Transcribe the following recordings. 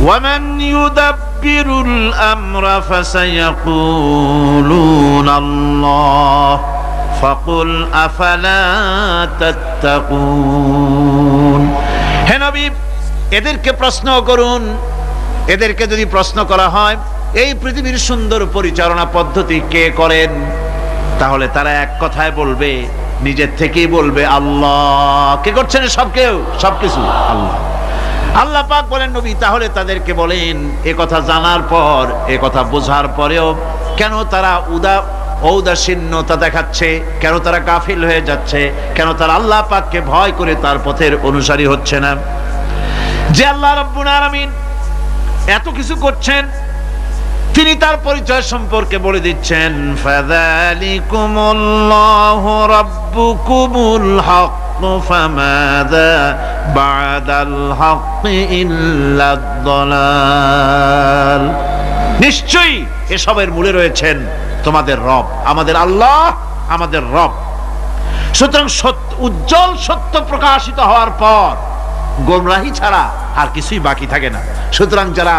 ومن يدبر الأمر فسيقولون الله فقل أفلا تتقون। হে নবী, এদেরকে প্রশ্ন করুন। এদেরকে যদি প্রশ্ন করা হয় এই পৃথিবীর সুন্দর পরিচালনা পদ্ধতি কে করেন, তাহলে তারা এক কথায় বলবে, নিজের থেকেই বলবে আল্লাহ। কে করছেন? সবকিছু আল্লাহ। আল্লাহ পাক বলেন, নবী তাহলে তাদেরকে বলেন, এ কথা জানার পর, এ কথা বোঝার পরেও কেন তারা ঔদাসীন্যতা দেখাচ্ছে, কেন তারা গাফিল হয়ে যাচ্ছে, কেন তারা আল্লাহ পাককে ভয় করে তার পথের অনুসারী হচ্ছে না? যে আল্লাহ রাব্বুল আলামিন এত কিছু করছেন, তিনি তার পরিচয় সম্পর্কে বলে দিচ্ছেন, ফাযালিকুমুল্লাহু রাব্বুকুমুল হক ফামাযা বা'দাল হক ইল্লাদ দালাল। নিশ্চয়ই এসবের মূলে রয়েছেন তোমাদের রব, আমাদের আল্লাহ, আমাদের রব। সুতরাং উজ্জ্বল সত্য প্রকাশিত হওয়ার পর গোমরাহি ছাড়া আর কিছুই বাকি থাকে না। সুতরাং যারা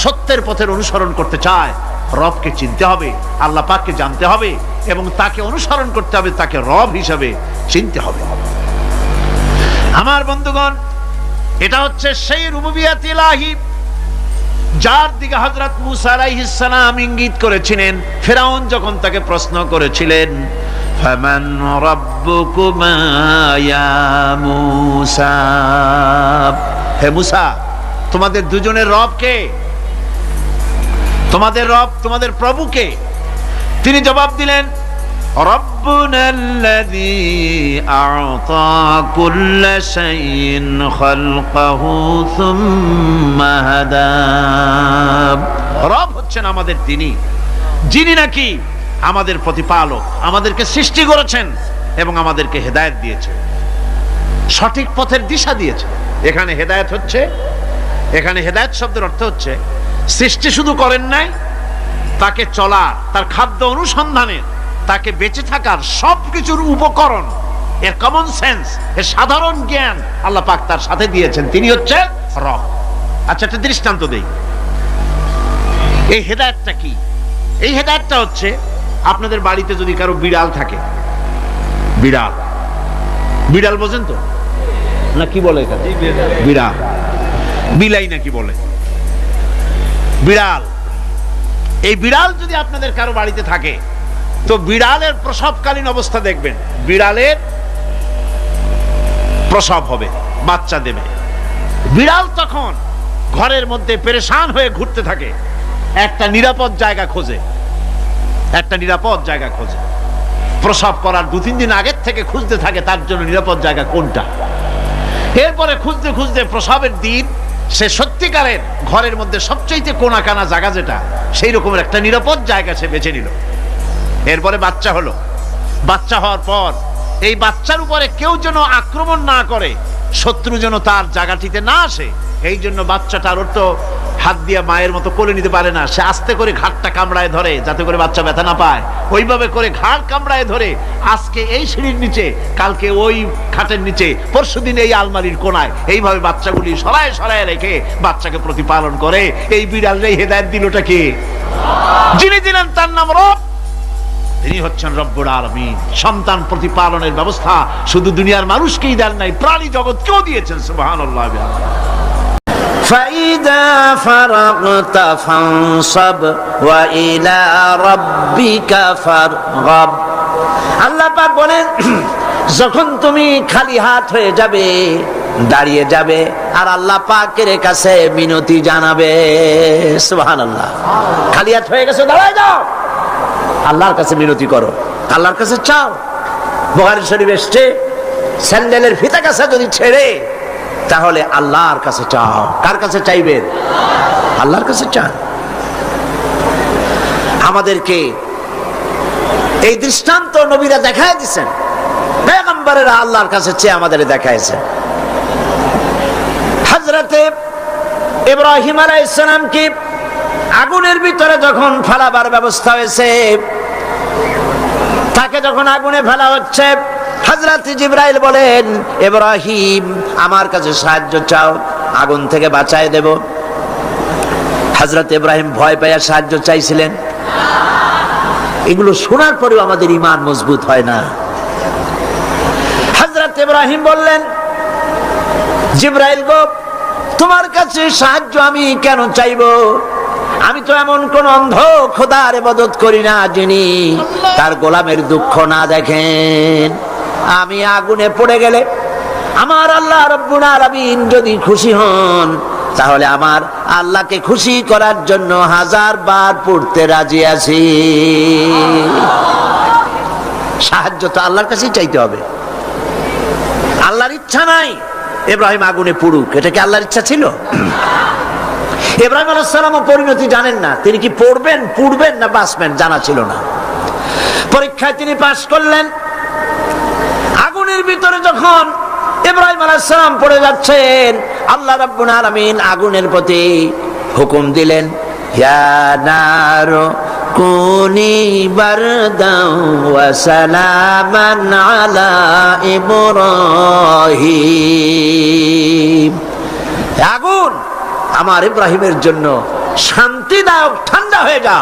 সত্যের পথের অনুসরণ করতে চায়, রবকে চিনতে হবে, আল্লাহ পাককে জানতে হবে এবং তাকে অনুসরণ করতে হবে, তাকে রব হিসাবে চিনতে হবে। আমার বন্ধুগণ, এটা হচ্ছে সেই রুবুবিয়াত ইলাহি যার দিকে হযরত মুসা আলাইহিস সালাম ইঙ্গিত করেছিলেন ফিরআউন যখন তাকে প্রশ্ন করেছিলেন, ফামান রাব্বুকুমা ইয়া মুসা। হে মুসা, তোমাদের দুজনের রব কে? তোমাদের রব, তোমাদের প্রভু কে? তিনি জবাব দিলেন, রব্বুনাল্লাযী আ'তা কুল্লা শাইইন খালকাহু সুম্মা হাদা। রব হচ্ছেন আমাদের তিনি, যিনি নাকি আমাদের প্রতিপালক, আমাদেরকে সৃষ্টি করেছেন এবং আমাদেরকে হেদায়েত দিয়েছেন, সঠিক পথের দিশা দিয়েছেন। এখানে হেদায়েত হচ্ছে, এখানে হেদায়েত শব্দের অর্থ হচ্ছে সৃষ্টি শুধু করেন নাই, তাকে চলার, তার খাদ্য অনুসন্ধানের, তাকে বেঁচে থাকার সবকিছুর উপকরণ, এর কমন সেন্স, এর সাধারণ জ্ঞান আল্লাহ পাক তার সাথে দিয়েছেন। তিনি হচ্ছে রব। আচ্ছা, একটা দৃষ্টান্ত দেই। এই হেদায়েতটা কি? এই হেদায়েতটা হচ্ছে, আপনাদের বাড়িতে যদি কারো বিড়াল থাকে, বিড়াল, বিড়াল বোঝেন তো না? কি বলে এখানে? বিড়াল, বিলাই নাকি বলে? বিড়াল। এই বিড়াল যদি আপনাদের কারো বাড়িতে থাকে, তো বিড়ালের প্রসবকালীন অবস্থা দেখবেন, বিড়ালের প্রসব হবে, বাচ্চা দেবে। বিড়াল তখন ঘরের মধ্যে পেরেশান হয়ে ঘুরতে থাকে, একটা নিরাপদ জায়গা খোঁজে, একটা নিরাপদ জায়গা খোঁজে। প্রসব করার 2-3 দিন আগের থেকে খুঁজতে থাকে তার জন্য নিরাপদ জায়গা কোনটা। এরপরে খুঁজতে খুঁজতে প্রসবের দিন সে সত্যিকারের ঘরের মধ্যে সবচেয়ে কোনা কানা জায়গা যেটা, সেই রকমের একটা নিরাপদ জায়গা সে বেছে নিল। এরপরে বাচ্চা হলো। বাচ্চা হওয়ার পর এই বাচ্চার উপরে কেউ যেন আক্রমণ না করে, শত্রু যেন তার জায়গাটিতে না আসে, এই জন্য বাচ্চাটার তো হাত দিয়ে মায়ের মতো কোলে নিতে পারে না, সে আস্তে করে ঘাটটা কামড়ায় ধরে যাতে করে বাচ্চা ব্যথা না পায়। ওইভাবে করে ঘাড় কামড়ায় ধরে, আজকে এই সিঁড়ির নিচে, কালকে ওই খাটের নিচে, পরশুদিন এই আলমারির কোনায়, এইভাবে বাচ্চাগুলি সরায় সরায় রেখে বাচ্চাকে প্রতিপালন করে। এই বিড়ালটাই হেদায়েত দিলটা কে? যিনি দিলেন তার নাম রব। তিনি হচ্ছেন রব্বুল আলামিন। সন্তান প্রতিপালনের ব্যবস্থা শুধু দুনিয়ার মানুষকেই দেন নাই, প্রাণী জগৎকেও দিয়েছেন। সুবহানাল্লাহ। فَإِذَا فَرَغْتَ فَانصَبْ وَإِلَى رَبِّكَ فَارْغَب। আল্লাহ পাক বলেন, যখন তুমি খালি হাত হয়ে যাবে, দাঁড়িয়ে যাবে আর আল্লাহ পাকের কাছে মিনতি জানাবে। সুবহানাল্লাহ। খালি হাত হয়ে গেছে, দাঁড়ায় যাও, আল্লাহর কাছে মিনতি করো, আল্লাহর কাছে চাও। বুখারী শরীফ এসেছে, স্যান্ডেলের ফিতা কাছে যদি ছেড়ে, তাহলে আল্লাহর কাছে চাও। কার কাছে চাইবেন? আল্লাহর কাছে চান। আমাদেরকে এই দৃষ্টান্ত নবীরা দেখায় দিয়েছেন, পয়গম্বরেরা আল্লাহর কাছে চেয়ে আমাদের দেখাইছে। হযরতে ইব্রাহিম আলাইহিস সালাম কি আগুনের ভিতরে যখন ফেলাবার ব্যবস্থা হয়েছে, তাকে যখন আগুনে ফেলা হচ্ছে, হযরত জিবরাইল বলেন, ইব্রাহিম আমার কাছে সাহায্য চাও, আগুন থেকে বাঁচায় দেব। হযরত ইব্রাহিম ভয় পাইয়া সাহায্য চাইছিলেন? এগুলো শোনার পরেও আমাদের ঈমান মজবুত হয় না। হযরত ইব্রাহিম বললেন, জিবরাইল গো, তোমার কাছে সাহায্য আমি কেন চাইবো? আমি তো এমন কোন অন্ধ খোদার ইবাদত করি না যিনি তার গোলামের দুঃখ না দেখেন। আমি আগুনে পড়ে গেলে আমার আল্লাহ রাব্বুল আলামিন যদি খুশি হন, তাহলে আমার আল্লাহকে খুশি করার জন্য 1000 বার পড়তে রাজি আছি। সাহায্য তো আল্লাহর কাছেই চাইতে হবে। আল্লাহর ইচ্ছা নাই ইব্রাহিম আগুনে পুড়ুক, এটা কি আল্লাহর ইচ্ছা ছিল? ইব্রাহিম আলাইহিস সালামও পরিণতি জানেন না, তিনি কি পড়বেন, পুড়বেন না বাঁচবেন জানা ছিল না। পরীক্ষায় তিনি পাশ করলেন। আগুনের ভিতরে যখন ইব্রাহিম আলাইহিস সালাম পড়ে যাচ্ছেন, আল্লাহ রাব্বুল আলামিন আগুনের প্রতি হুকুম দিলেন, ইয়া নারু কুনি বারদাও ওয়া সালামান আলা ইব্রাহিম। আগুন আমার ইব্রাহিমের জন্য শান্তিদায়ক ঠান্ডা হয়ে যা।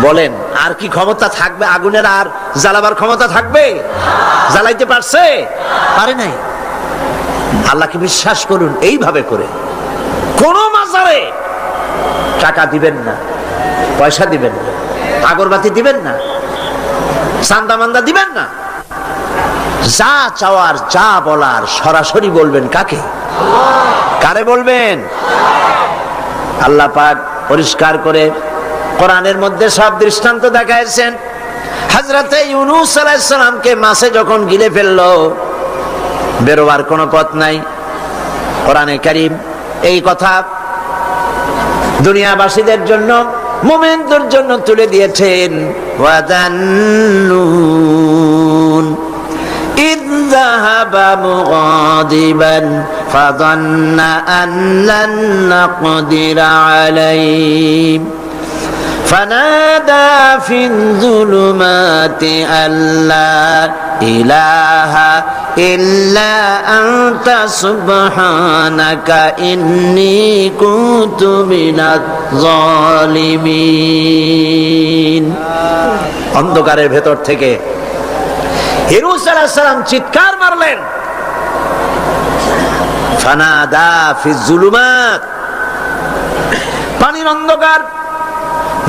বলেন আর কি ক্ষমতা থাকবে? আগুনের আর জ্বালাবার ক্ষমতা থাকবে? জ্বালাইতে পারছে? পারে নাই। আল্লাহকে বিশ্বাস করুন এইভাবে করে। কোন মাজারে টাকা দিবেন না, পয়সা দিবেন না, আগরবাতি দিবেন না, চান্দা মান্দা দিবেন না। যা চাওয়ার, যা বলার সরাসরি বলবেন। কাকে? কারে বলবেন? আল্লাহ পাক পরিষ্কার করে কোরআনের মধ্যে সব দৃষ্টান্ত দেখাইছেন। হযরতে ইউনূস আলাইহিস সালামকে মাছে যখন গিলে ফেললো, বেরোবার কোনো পথ নাই, কোরআনে কারীম এই কথা দুনিয়াবাসীদের জন্য, মুমিনদের জন্য তুলে দিয়েছেন। ওয়াদান্নুন إذ ذهب مغاضبا فظن أن لن نقدر عليه فنادى في الظلمات أن لا إله إلا أنت سبحانك إني كنت من الظالمين। অন্ধকারের ভেতর থেকে ইউনূস আলাইহিস সালাম চিৎকার মারলেন, ফানাদা ফি যুলুমাত। পানির অন্ধকার,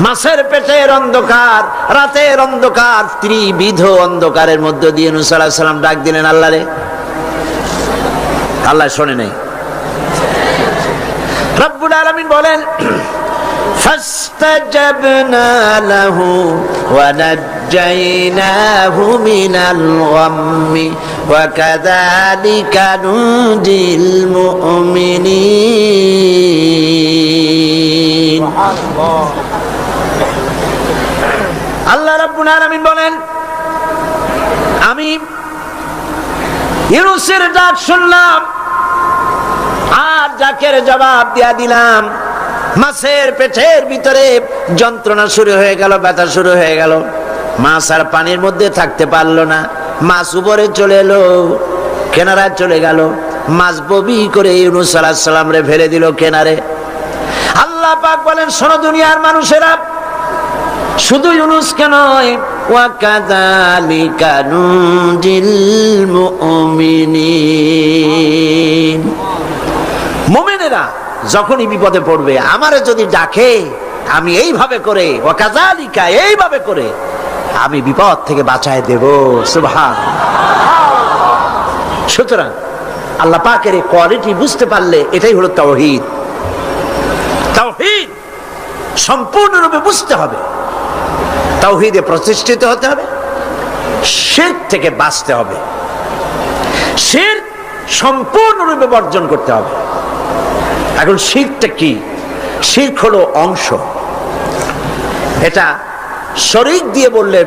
মাছের পেটের অন্ধকার, রাতের অন্ধকার, ত্রিবিধ অন্ধকারের মধ্য দিয়ে ইউনূস আলাইহিস সালাম ডাক দিলেন আল্লাহরে। আল্লাহ শোনে নাই। রব্বুল আলামিন বলেন, فاستجبنا له ونجيناه من الغم وكذلك ننجي المؤمنين। আল্লাহ রাব্বুল আলামিন বলেন, আমি ইউনূসের ডাক শুনলাম আর ডাকের জবাব দিয়া দিলাম। মাছের পেটের ভিতরে যন্ত্রণা শুরু হয়ে গেল, ব্যথা শুরু হয়ে গেল। মাছ আর পানির মধ্যে থাকতে পারলো না। মাছ উপরে চলে এলো, কেনারায় চলে গেল। মাছ ববি করে ইউনূস আলাইহিস সালাম রে ফেলে দিল কেনারে। আল্লাহ পাক বলেন, শোনো দুনিয়ার মানুষেরা, শুধু ইউনূসকে নয়, ওয়া কাযালিকা নুনজিল মুমিনিন। মুমিনেরা যখনই বিপদে পড়বে, আমারে যদি ডাকে, আমি এইভাবে করে, ওয়া কাযালিকা এইভাবে করে আমি বিপদ থেকে বাঁচায় দেব। সুবহানাল্লাহ। সুতরাং আল্লাহ পাকের এই কোয়ালিটি বুঝতে পারলে এটাই হলো তাওহীদ। তাওহীদ সম্পূর্ণরূপে বুঝতে হবে, তাওহীদে প্রতিষ্ঠিত হতে হবে, শিরক থেকে বাঁচতে হবে, শিরক সম্পূর্ণরূপে বর্জন করতে হবে। এখন শিরকটা কি? শিরক হলো অংশ। এটা শরীক দিয়ে বললে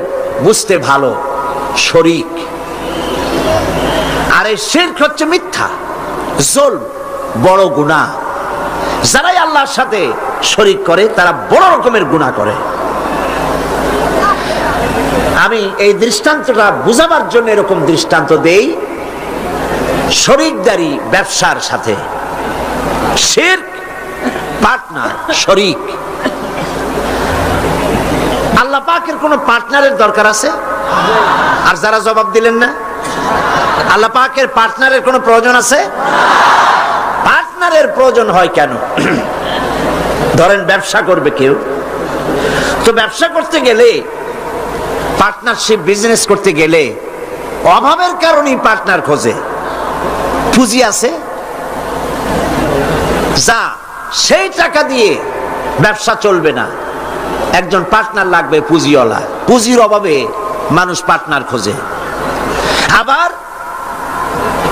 বুঝতে ভালো, শরীক। আর এই শিরক হচ্ছে মিথ্যা, জুলম, বড় গুনাহ। যারাই আল্লাহর সাথে শরীক করে তারা বড় রকমের গুনাহ করে। আমি এই দৃষ্টান্তটা বুঝাবার জন্য এরকম দৃষ্টান্ত দেই। শরীকদারি ব্যবসার সাথে শিরক পার্টনার, শরীক। আল্লাহ পাকের কোন পার্টনারের দরকার আছে? আর যারা জবাব দিলেন না, আল্লাহ পাকের পার্টনারের কোনো প্রয়োজন আছে? পার্টনারের প্রয়োজন হয় কেন? ধরেন ব্যবসা করবে কেউ, তো ব্যবসা করতে গেলে, পার্টনারশিপ বিজনেস করতে গেলে অভাবের কারণেই পার্টনার খোঁজে। পুঁজি আছে যা, সেই টাকা দিয়ে ব্যবসা চলবে না, একজন পার্টনার লাগবে পুঁজিওয়ালা। পুঁজির অভাবে মানুষ পার্টনার খোঁজে। আবার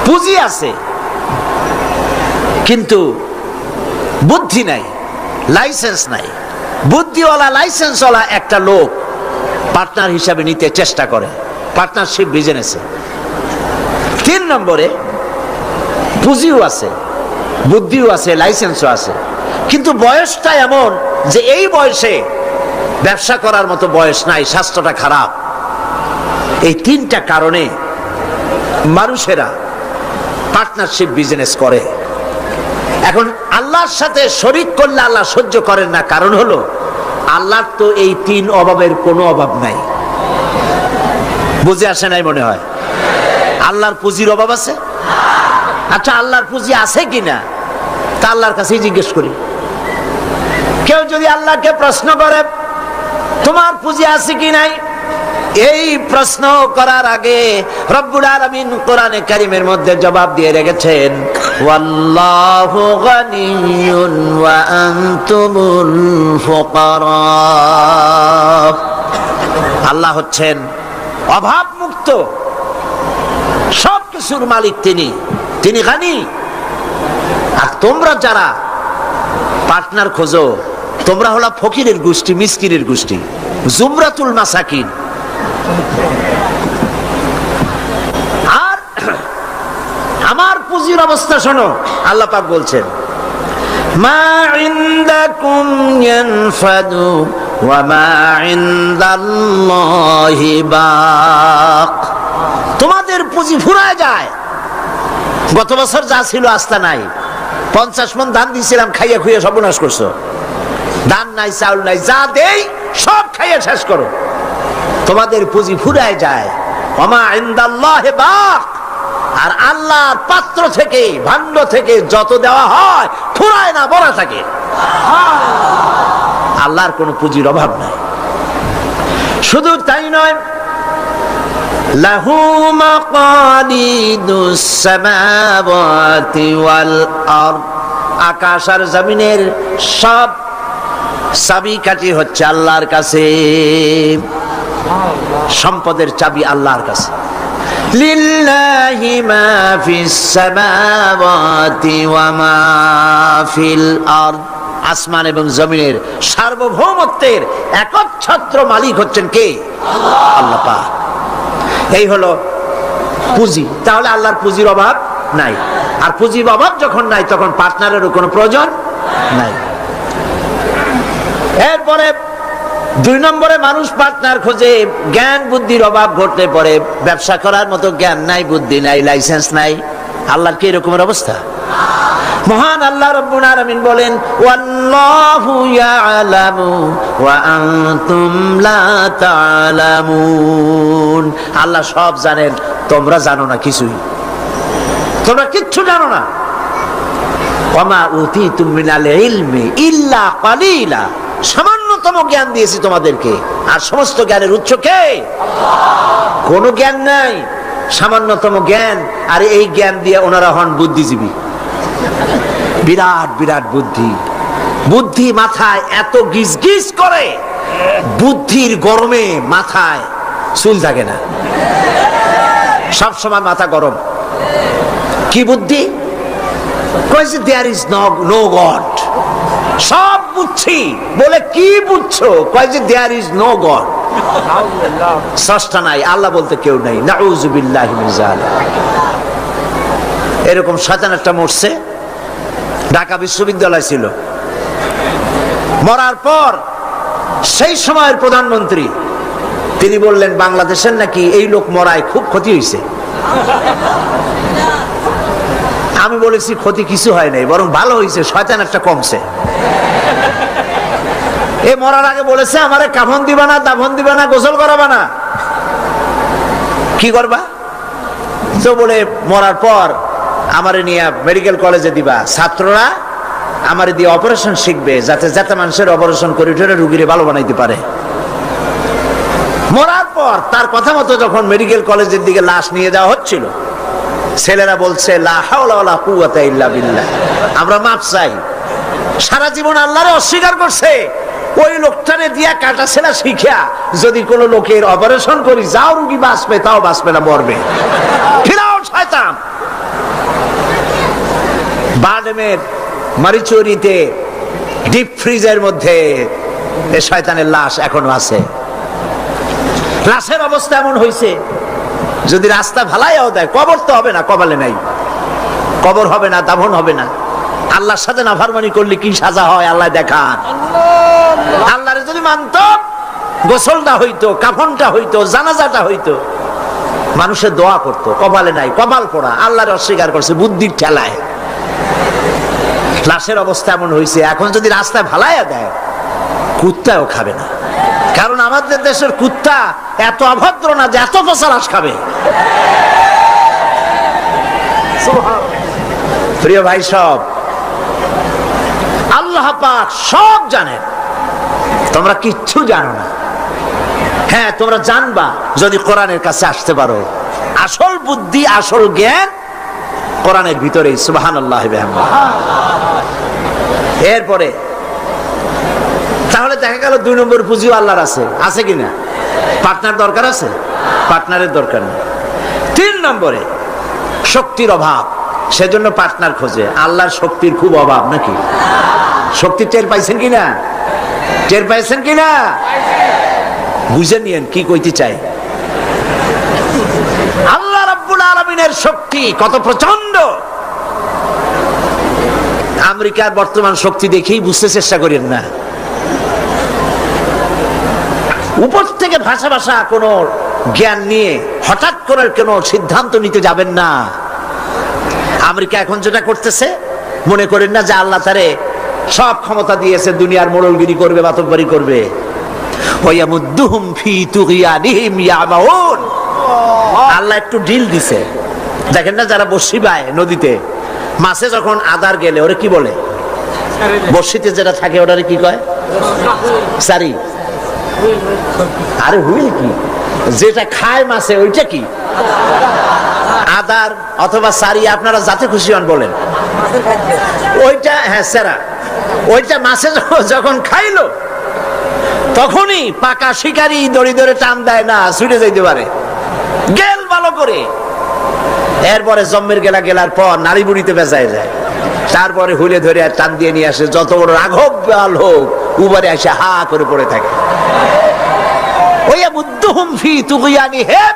পুঁজি আছে কিন্তু বুদ্ধি নাই, লাইসেন্স নাই। বুদ্ধিওয়ালা লাইসেন্সওয়ালা একটা লোক পার্টনার হিসাবে নিতে চেষ্টা করে পার্টনারশিপ বিজনেসে। 3 নম্বরে পুঁজিও আছে, বুদ্ধিও আছে, লাইসেন্সও আছে, কিন্তু বয়সটা এমন যে এই বয়সে ব্যবসা করার মতো বয়স নাই, স্বাস্থ্যটা খারাপ। এই 3টা কারণে মানুষেরা পার্টনারশিপ বিজনেস করে। এখন আল্লাহর সাথে শরীক করলে আল্লাহ সহ্য করেন না, কারণ হলো আল্লাহর তো এই 3 অভাবের কোনো অভাব নাই। বুঝে আসে নাই মনে হয়? আল্লাহর পুঁজির অভাব আছে? আচ্ছা, আল্লাহর পুঁজি আছে কিনা তা আল্লাহর কাছেই জিজ্ঞেস করি। কেউ যদি আল্লাহকে প্রশ্ন করে তোমার পুঁজি আছে কি নাই, এই প্রশ্ন করার আগে রব্বুল আলামিন কোরআনে কারীমের মধ্যে জবাব দিয়ে রেখেছেন, ওয়াল্লাহু গানিয়্যুন ওয়া আনতুমুল ফুকারা। আল্লাহ হচ্ছেন অভাব মুক্ত, সবকিছুর মালিক তিনি, তিনি গানি। আর তোমরা যারা পার্টনার খোঁজো, তোমরা হলো ফকিরের গোষ্ঠী, মিসকিনের গোষ্ঠী, জুমরাতুল মাসাকিন। আর আমার পুঁজির অবস্থা শোনো, আল্লাহ পাক বলছেন, মা ইনদাকুম ইয়ানফাদু ওয়া মা ইনদাল্লাহি বাক। তোমাদের পুঁজি ফুরায় যায়। গত বছর যা ছিল আস্থা নাই, 50 মণ ধান দিয়েছিলাম, খাইয়া খুইয়া সর্বনাশ করছো। ধান নাই, চাউল নাই, যা দেই সব খাইয়া শেষ করো। তোমাদের পুঁজি ফুরায় যায়। ওমা ইনদাল্লাহি বাক। আর আল্লাহর পাত্র থেকে, ভাণ্ড থেকে যত দেওয়া হয় ফুরায় না, বড় থাকে। আল্লাহর কোনো পুঁজির অভাব নাই। শুধু তাই নয়, লাহু মাকালিদুস সামাওয়াতি ওয়াল আরদ। আকাশ আর জমিনের সব চাবিকাঠি হচ্ছে আল্লাহর কাছে। সম্পদের চাবি আল্লাহর কাছে। লিল্লাহি মা ফিস সামাওয়াতি ওয়া মা ফিল আরদ। আসমান এবং জমিনের সার্বভৌমত্বের একচ্ছত্র মালিক হচ্ছেন কে? আল্লাহ পাক। এই হলো পুঁজি। তাহলে আল্লাহর পুঁজির অভাব নাই। আর পুঁজির অভাব যখন নাই, তখন পার্টনারেরও কোনো প্রয়োজন নাই। এরপরে 2 নম্বরে মানুষ পার্টনার খোঁজে জ্ঞান বুদ্ধির অভাব ঘটলে পরে। ব্যবসা করার মতো জ্ঞান নাই, বুদ্ধি নাই, লাইসেন্স নাই। আল্লাহর কি এরকমের অবস্থা? মহান আল্লাহ রাব্বুল আলামিন বলেন, ওয়াল্লাহু ইয়ালামু ওয়া আনতুম লা তা'লামুন। আল্লাহ সব জানেন, তোমরা জানো না কিছুই। তোমরা কিচ্ছু জানো না। ওয়ামা উতীতুম মিনাল ইলমি ইল্লা কালিলা। সামান্যতম জ্ঞান দিয়েছি তোমাদেরকে, আর সমস্ত জ্ঞানের উৎস কে? আল্লাহ। কোনো জ্ঞান নাই, সামান্যতম জ্ঞান। আর এই জ্ঞান দিয়ে ওনারা হন বুদ্ধিজীবী। বিরাট বিরাট বুদ্ধি। বুদ্ধি মাথায় এত গিজ গিজ করে, বুদ্ধির গরমে মাথায় চুল থাকে না, সব সময় মাথা গরম। কি বুদ্ধি? কইছে দেয়ার ইজ নো গড। সব বুঝছি বলে কি বুঝছো? কইছে দেয়ার ইজ নো গড। স্রষ্টা নাই, আল্লাহ বলতে কেউ নাই। নাউযুবিল্লাহি মিন যালিক। এরকম শয়তান একটা মরছে, ঢাকা বিশ্ববিদ্যালয় ছিল। মরার পর সেই সময়ের প্রধানমন্ত্রী তিনি বললেন, বাংলাদেশের নাকি এই লোক মরায় খুব ক্ষতি হয়েছে। আমি বলেছি ক্ষতি কিছু হয় নাই, বরং ভালো হয়েছে, শয়তান একটা কমছে। এ মরার আগে বলেছে আমারে কাফন দিবা না, দাফন দিবা না, গোসল করাবা না। কি করবা? তো বলে মরার পর আমারে নিয়ে মেডিকেল কলেজে দিবা, ছাত্ররা আমারে দিয়ে অপারেশন শিখবে, যাতে যাতে মানুষের অপারেশন করে উঠে রুগীরে ভালো বানাইতে পারে। মরার পর তার কথা মতো যখন মেডিকেল কলেজের দিকে লাশ নিয়ে যাওয়া হচ্ছিল, ছেলেরা বলছে লা হাওলা ওয়ালা কুওয়াতা ইল্লা বিল্লাহ, আমরা মাপ চাই। সারা জীবন আল্লাহরে অস্বীকার করছে, ওই লোকটারে দিয়া কাটা ছেলা শিখিয়া যদি কোন লোকের অপারেশন করি, যাও রুগী বাঁচবে, তাও বাঁচবে না, মরবে। ফিরাও শয়তান। বাডেমের মারিচুরিতে ডিপ ফ্রিজের মধ্যে এই শয়তানের লাশ এখনো আছে। লাশের অবস্থা এমন হয়েছে, যদি রাস্তা ভালাইও দেয়, কবর তো হবে না, কপালে নাই, কবর হবে না, দাফন হবে না। আল্লাহর সাথে নাফরমানি করলে কি সাজা হয় আল্লাহ দেখান। আল্লাহরে যদি মানত, গোসলটা হইতো, কাফনটা হইতো, জানাজাটা হইতো, মানুষের দোয়া করতো। কপালে নাই, কপাল পোড়া, আল্লাহর অস্বীকার করছে বুদ্ধির ঠেলায়। লাশের অবস্থা এমন হয়েছে, এখন যদি রাস্তায় ভালাইয়া দেয়, কুত্তাও খাবে না। কারণ আমাদের দেশের কুত্তা এত অভদ্র না যে এত পচা লাশ খাবে। প্রিয় ভাই, সব আল্লাহ পাক সব জানেন, তোমরা কিচ্ছু জানো না। হ্যাঁ, তোমরা জানবা যদি কোরআনের কাছে আসতে পারো। আসল বুদ্ধি, আসল জ্ঞান কোরআনের ভিতরে। সুবহানাল্লাহ। এরপরে তাহলে দেখা গেল 2 নম্বর পুঁজিও আল্লাহর আছে, আছে কিনা? পার্টনার দরকার আছে? পার্টনারের দরকার নেই। 3 নম্বরে শক্তির অভাব, সেজন্য পার্টনার খোঁজে। আল্লাহর শক্তির খুব অভাব নাকি? শক্তি টের পাইছেন কিনা? টের পাইছেন কিনা? বুঝে নিয়েন কি কইতে চাই। আল্লাহ রাব্বুল আলামিনের শক্তি কত প্রচন্ড। আমেরিকার বর্তমান শক্তি দেখেই বুঝতে চেষ্টা করেন না। উপর থেকে ভাষা ভাষা কোন জ্ঞান নিয়ে হঠাৎ করে কোন সিদ্ধান্ত নিতে যাবেন না। আমেরিকা এখন যেটা করতেছে, মনে করেন না যে আল্লাহ তারে সব ক্ষমতা দিয়েছে, দুনিয়ার মোড়লগিরি করবে, বাতববাড়ি করবে। ওয়ায়ামুদ্দুহুম ফি তুগয়ানিহিম ইয়ামাউন। আল্লাহ একটু ডিল দিছে। দেখেন না যারা বড়শি বায় নদীতে, মাছে যখন আদার গেলে ওরে কি বলে? বড়শিতে যেটা থাকে ওটারে কি কয়? সারি। আরে হুইল কি? যেটা খায় মাছে ওইটা কি? আদার অথবা সারি, আপনারা যাতে খুশি হন বলেন। ওইটা, হ্যাঁ সেরা। ওইটা মাছে যখন খাইলো, তখনই পাকা শিকারি দড়ি ধরে টান দেয় না, ছুটে যাইতে পারে, গেল ভালো করে। এরপরে জম্মের গেলার পর নারী বুড়িতে বেজায় যায়, তারপরে হুলে ধরে আর টান দিয়ে নিয়ে আসে। যত বড় রাঘব বাল হোক, উবারে এসে হা করে পড়ে থাকে। ওয়ায়ামুদ্দুহুম ফি তুগয়ানিহিম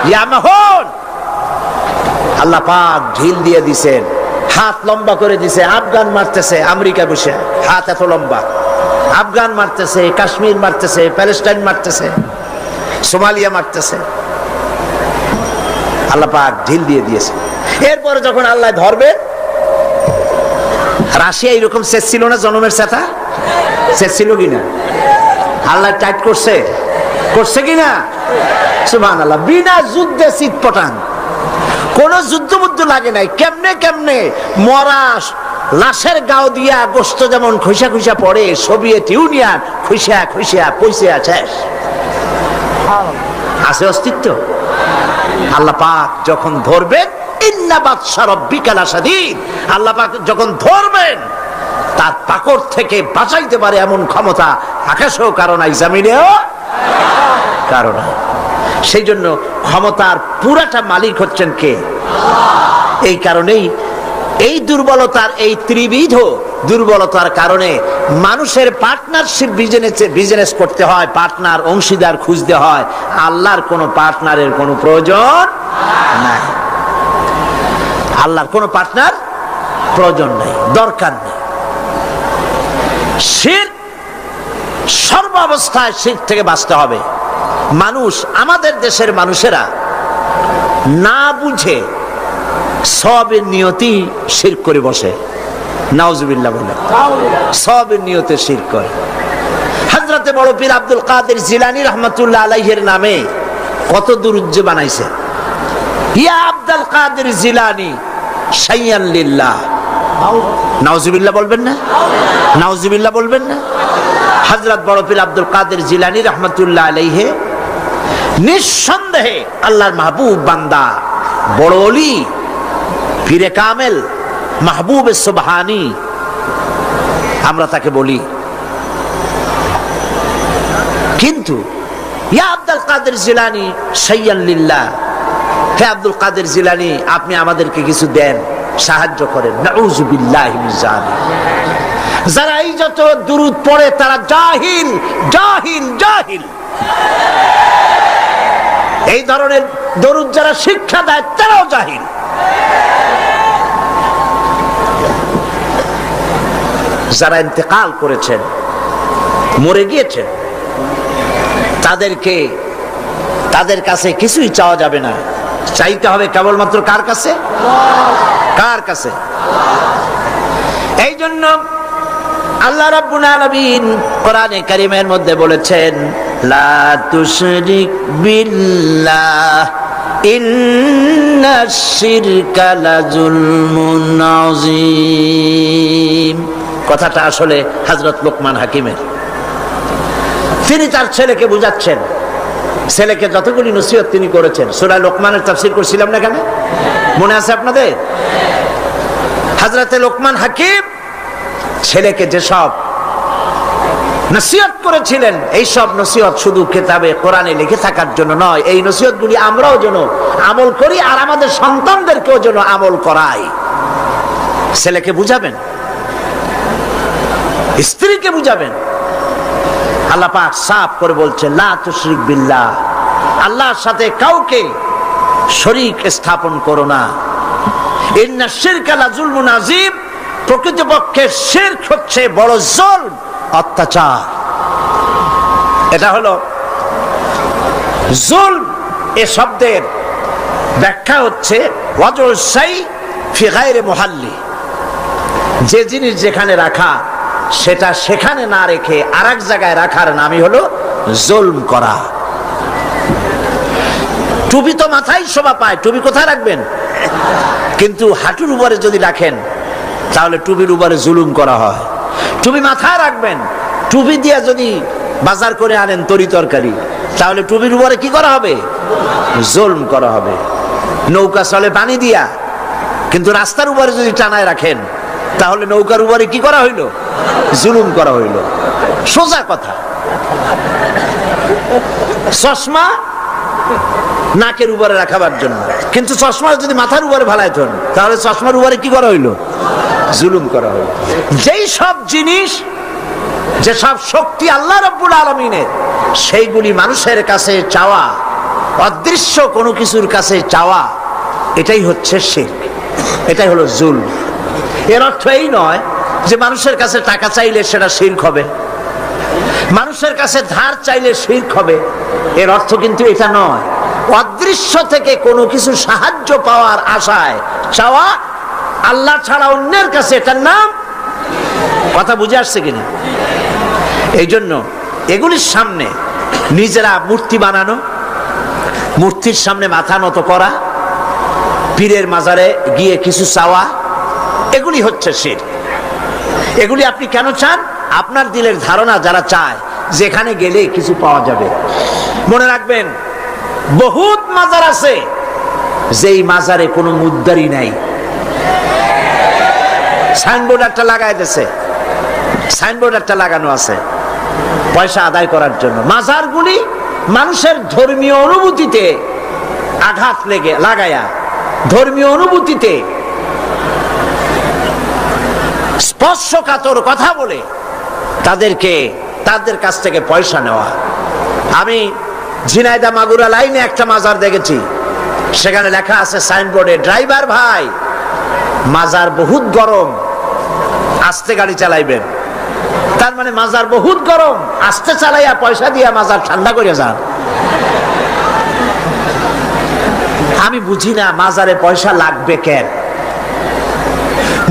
ইয়ামাহুন। আল্লাহ পাক ঢিল দিয়ে দিছেন, হাত লম্বা করে দিছে। আফগান মারতেছে আমেরিকা বসে, হাত এত লম্বা। আফগান মারতেছে, কাশ্মীর মারতেছে, প্যালেস্টাইন মারতেছে, সোমালিয়া মারতেছে। আল্লাহ পাক ঢিল দিয়ে দিয়েছে। এরপরে যখন আল্লাহ ধরবে, রাশিয়া এরকম শেষ ছিল না, জনমের চেতা শেষ ছিল কিনা? আল্লাহ টাইট করছে, করছে কিনা? সুবহানাল্লাহ। বিনা যুদ্ধে চিৎপটাং, কোন যুদ্ধ বুদ্ধ লাগে নাই। কেমনে কেমনে মরা লাশের গাও দিয়া গোস্ত যেমন খুইসা খুইসা পড়ে, সোভিয়েত ইউনিয়ন খুইসা খুইসা পয়সা শেষ। আছে অস্তিত্ব? আল্লাহ পাক যখন ধরবেন, ইন্না বাতশা রাব্বিকা লাশাদীদ, আল্লাহ পাক যখন ধরবেন, তার পাকড় থেকে বাঁচাইতে পারে এমন ক্ষমতা আকাশেও কারণ নাই, জমিনেও কারণ নাই। সেই জন্য ক্ষমতার পুরাটা মালিক হচ্ছেন কে? এই কারণেই এই দুর্বলতার, এই ত্রিবিধ দুর্বলতার কারণে মানুষের পার্টনারশিপ বিজনেস করতে হয়, পার্টনার অংশীদার খুঁজতে হয়। আল্লাহর কোনো পার্টনারের কোনো প্রয়োজন নাই। আল্লাহর কোনো পার্টনার প্রয়োজন নাই, দরকার নেই। শিরক, সর্বাবস্থায় শিরক থেকে বাঁচতে হবে। মানুষ, আমাদের দেশের মানুষেরা না বুঝে সবের নিয়তি শিরক করে বসে, নাউজুবিল্লাহ বলে, সবের নিয়তে শিরক করে। হযরতে বড় পীর আব্দুল কাদের জিলানী রাহমাতুল্লাহ আলাইহির নামে কত দুরূদ বানাইছে। ইয়া আব্দুল কাদের জিলানী শাইয়ান লিল্লাহ, নাউজুবিল্লাহ বলবেন না? নাউজুবিল্লাহ বলবেন না? হযরত বড় পীর আব্দুল কাদের জিলানী রাহমাতুল্লাহ আলাইহি নিঃসন্দেহে আল্লাহর মাহবুব বান্দা, বড় ওলি, পীরে কামেল, মাহবুবে সুবহানী আমরা তাকে বলি। কিন্তু ইয়া আব্দুল কাদের জিলানী শাইয়ান লিল্লাহ, হে আব্দুল কাদের জিলানী আপনি আমাদেরকে কিছু দেন, সাহায্য করেন। নাউযুবিল্লাহি মিন যালিক। যারা এই যত দুরূদ পড়ে তারা জাহিল, জাহিল, জাহিল। এই ধরনের দরুদ যারা শিক্ষা দেয় তারাও জাহিল। যারা ইন্তেকাল করেছেন, মরে গিয়েছেন, তাদের কাছে কিছুই চাওয়া যাবে না, চাইতে হবে কেবলমাত্র কার কাছে? কার কাছে? এই জন্য আল্লাহ রাব্বুল আলামিন কোরআনে কারীমের মধ্যে বলেছেন, লা তুশরিক বিল্লাহ ইন্নাশ শিরকা লাযুলমুন আযীম। কথাটা আসলে হযরত লোকমান হাকিমের। তিনি তার ছেলেকে বুঝাচ্ছেন, ছেলেকে যতগুলি নসিহত তিনি করেছেন। সূরা লোকমানের তাফসীর করছিলাম না কেন, মনে আছে আপনাদের? হযরতে লোকমান হাকিম ছেলেকে যেসব নসিহত করেছিলেন, এই সব নসিহত শুধু কিতাবে কোরআনে লিখে থাকার জন্য নয়, এই নসিহতগুলি আমরাও যেন আমল করি আর আমাদের সন্তানদেরকেও যেন আমল করাই। ছেলেকে বুঝাবেন, স্ত্রীকে বুঝাবেন। আল্লাহ পাক সাফ করে বলছেন, লা তুশরিক বিল্লাহ, আল্লাহর সাথে কাউকে শরীক স্থাপন করো না। ইন্নাশ শিরকা লাযুলমুন আযীম, প্রকৃতপক্ষে শিরক হচ্ছে বড় জুলম, অত্যাচার। এটা হলো জুলম। এ শব্দের ব্যাখ্যা হচ্ছে ওয়াজুল শাই ফি গায়রি মুহাল্লি, যে জিনিস যেখানে রাখা সেটা সেখানে না রেখে আরেক জায়গায় রাখার নামই হলো জুলম করা। টুপি তো মাথায় শোভা পায়, টুপি কোথায় রাখবেন? কিন্তু হাঁটুর উপরে যদি রাখেন তাহলে টুপির উপরে জুলুম করা হয়। টুপি মাথায় রাখবেন, টুপি দিয়ে যদি বাজার করে আনেন তরি তরকারি, তাহলে টুপির উপরে কি করা হবে? জুলম করা হবে। নৌকা চলে পানি দিয়া, কিন্তু রাস্তার উপরে যদি টানায় রাখেন তাহলে নৌকার উপরে কি করা হইল? জুলুম করা হইল। সোজা কথা। চশমা নাকের উপরে রাখাবার জন্য, কিন্তু চশমা যদি মাথার উপরে ভালাইতেন তাহলে চশমার উপরে কি করা হইল? জুলুম করা হইল। যেই সব জিনিস, যে সব শক্তি আল্লাহ রাব্বুল আলামিনের, সেইগুলি মানুষের কাছে চাওয়া, অদৃশ্য কোনো কিছুর কাছে চাওয়া, এটাই হচ্ছে শিরক, এটাই হলো জুলম। এর অর্থ এই নয় যে মানুষের কাছে টাকা চাইলে সেটা শিরক হবে, মানুষের কাছে ধার চাইলে শিরক হবে, এর অর্থ কিন্তু এটা নয়। অদৃশ্য থেকে কোনো কিছু সাহায্য পাওয়ার আশায় চাওয়া আল্লাহ ছাড়া অন্যের কাছে, এটার নাম, কথা বুঝে আসছে কিনা? এই জন্য এগুলির সামনে নিজেরা মূর্তি বানানো, মূর্তির সামনে মাথা নত করা, পীরের মাজারে গিয়ে কিছু চাওয়া, এগুলি হচ্ছে শিরক। এগুলি আপনি কেন চান? আপনার দিলের ধারণা যারা চায় যেখানে গেলে কিছু পাওয়া যাবে। মনে রাখবেন, বহুত মাজার আছে যেই মাজারে কোনো মুদ্দারি নাই। সাইনবোর্ড একটা লাগাই দিয়েছে, সাইনবোর্ড একটা লাগানো আছে পয়সা আদায় করার জন্য। মাজারগুলি মানুষের ধর্মীয় অনুভূতিতে আঘাত লাগায়া, ধর্মীয় অনুভূতিতে স্পর্শকাতর কথা বলে তাদের কাছ থেকে পয়সা নেওয়া। আমি ঝিনাইদহ মাগুরা লাইনে একটা মাজার দেখেছি, সেখানে লেখা আছে সাইনবোর্ডে, ড্রাইভার ভাই মাজার বহুত গরম, আস্তে গাড়ি চালাইবেন। তার মানে মাজার বহুত গরম, আস্তে চালাইয়া পয়সা দিয়া মাজার ঠান্ডা করে যান। আমি বুঝি না মাজারে পয়সা লাগবে কেন।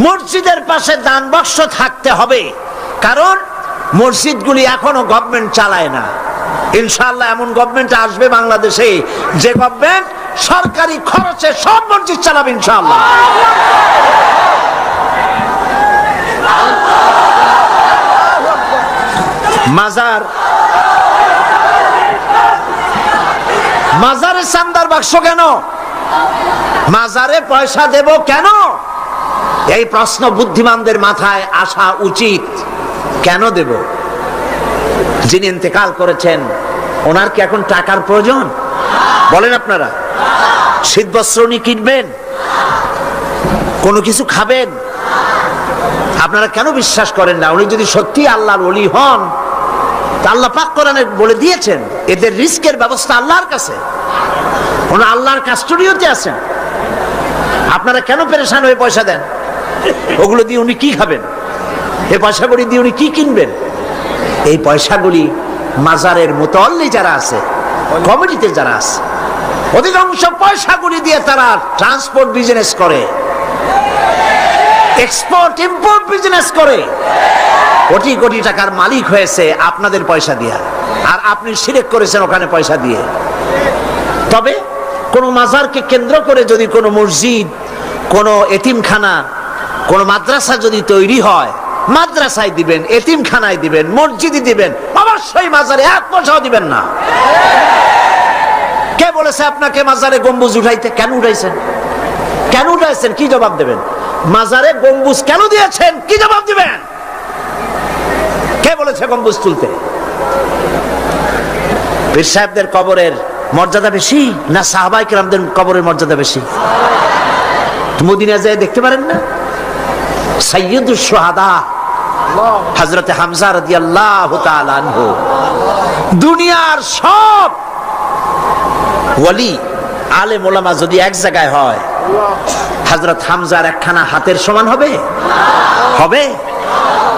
মসজিদের পাশে দান বাক্স থাকতে হবে, কারণ মসজিদগুলি এখনো গভর্নমেন্ট চালায় না। ইনশাআল্লাহ এমন গভর্নমেন্ট আসবে বাংলাদেশে যে গভর্নমেন্ট সরকারি খরচে সব মসজিদ চালাবে ইনশাআল্লাহ। মাজারে চান্দার বাক্স কেন? মাজারে পয়সা দেব কেন? এই প্রশ্ন বুদ্ধিমানদের মাথায় আসা উচিত। কেন দেব? যিনি ইন্তেকাল করেছেন ওনার কি এখন টাকার প্রয়োজন? বলেন আপনারা। শীতবস্ত্র উনি কিনবেন, কোনো কিছু খাবেন? আপনারা কেন বিশ্বাস করেন না উনি যদি সত্যি আল্লাহর ওলি হন? আল্লাহ পাক কোরআনে বলে দিয়েছেন এদের রিস্কের ব্যবস্থা আল্লাহর কাছে, ওনারা আল্লাহর কাস্টোডিওতে আছেন। আপনারা কেন পেরেশান হয়ে পয়সা দেন? ওগুলো দিয়ে উনি কি খাবেন? এই পয়সাগুলি দিয়ে উনি কি কিনবেন? এই পয়সাগুলি মাজারের মুতাল্লি যারা আছে, কমিটিতে যারা আছে, অধিকাংশ পয়সাগুলি দিয়ে তারা ট্রান্সপোর্ট বিজনেস করে, এক্সপোর্ট ইম্পোর্ট বিজনেস করে, কোটি কোটি টাকার মালিক হয়েছে আপনাদের পয়সা দিয়ে। আর আপনি শিরক করেছেন ওখানে পয়সা দিয়ে। তবে কোন মাজারকে কেন্দ্র করে যদি কোনো মসজিদ, কোন এতিমখানা, কোন মাদ্রাসা যদি তৈরি হয়, মাদ্রাসায় দিবেন, এতিমখানায় দিবেন, মসজিদে দিবেন, অবশ্যই মাজারে এক পয়সাও দিবেন না। কে বলেছে আপনাকে মাজারে গম্বুজ উঠাইতে? কেন উঠাইছেন? কেন উঠাইছেন? কি জবাব দেবেন? মাজারে গম্বুজ কেন দিয়েছেন? কি জবাব দিবেন? কে বলেছে গম্বুজ তুলতে? পীর সাহেবদের কবরের মর্যাদা বেশি না সাহাবায়ে কেরামদের কবরের মর্যাদা বেশি? মদিনা যায় দেখতে পারেন না? সাইয়্যিদুশ শুহাদা হযরত হামজা রাদিয়াল্লাহু তাআলা আনহু, দুনিয়ার সব ওয়ালি আলেম ওলামা যদি এক জায়গায় হয়, হযরত হামজার একখানা হাতের সমান হবে? হবে?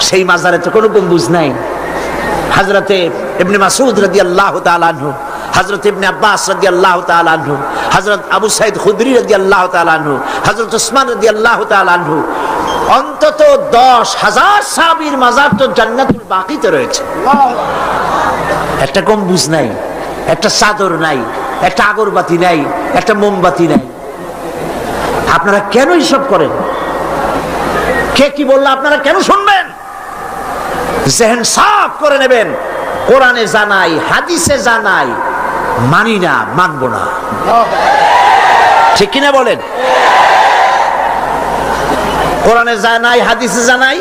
সেই মাজারে তো কোনো গম্বুজ নাই। হযরতে ইবনে মাসউদ রাদিয়াল্লাহু তাআলা আনহু, হযরত ইবনে আব্বাস রাদিয়াল্লাহু তাআলা আনহু, হযরত আবু সাঈদ খুদরি রাদিয়াল্লাহু তাআলা আনহু, হযরত উসমান রাদিয়াল্লাহু তাআলা আনহু, অন্তত 10,000 সাহাবীর মাজার তো জান্নাতুল বাকিতে রয়েছে। একটা গম্বুজ নাই, একটা চাদর নাই, একটা আগরবাতি নাই, একটা মোমবাতি নাই। আপনারা কেন এসব করেন? কে কি বললো আপনারা কেন শুনবেন? জেহেন সাফ করে নেবেন। কোরআনে জানাই, হাদিসে জানাই, মানি না, মানবো না। ঠিক কিনা বলেন? কোরআনে জানাই, হাদিসে জানাই,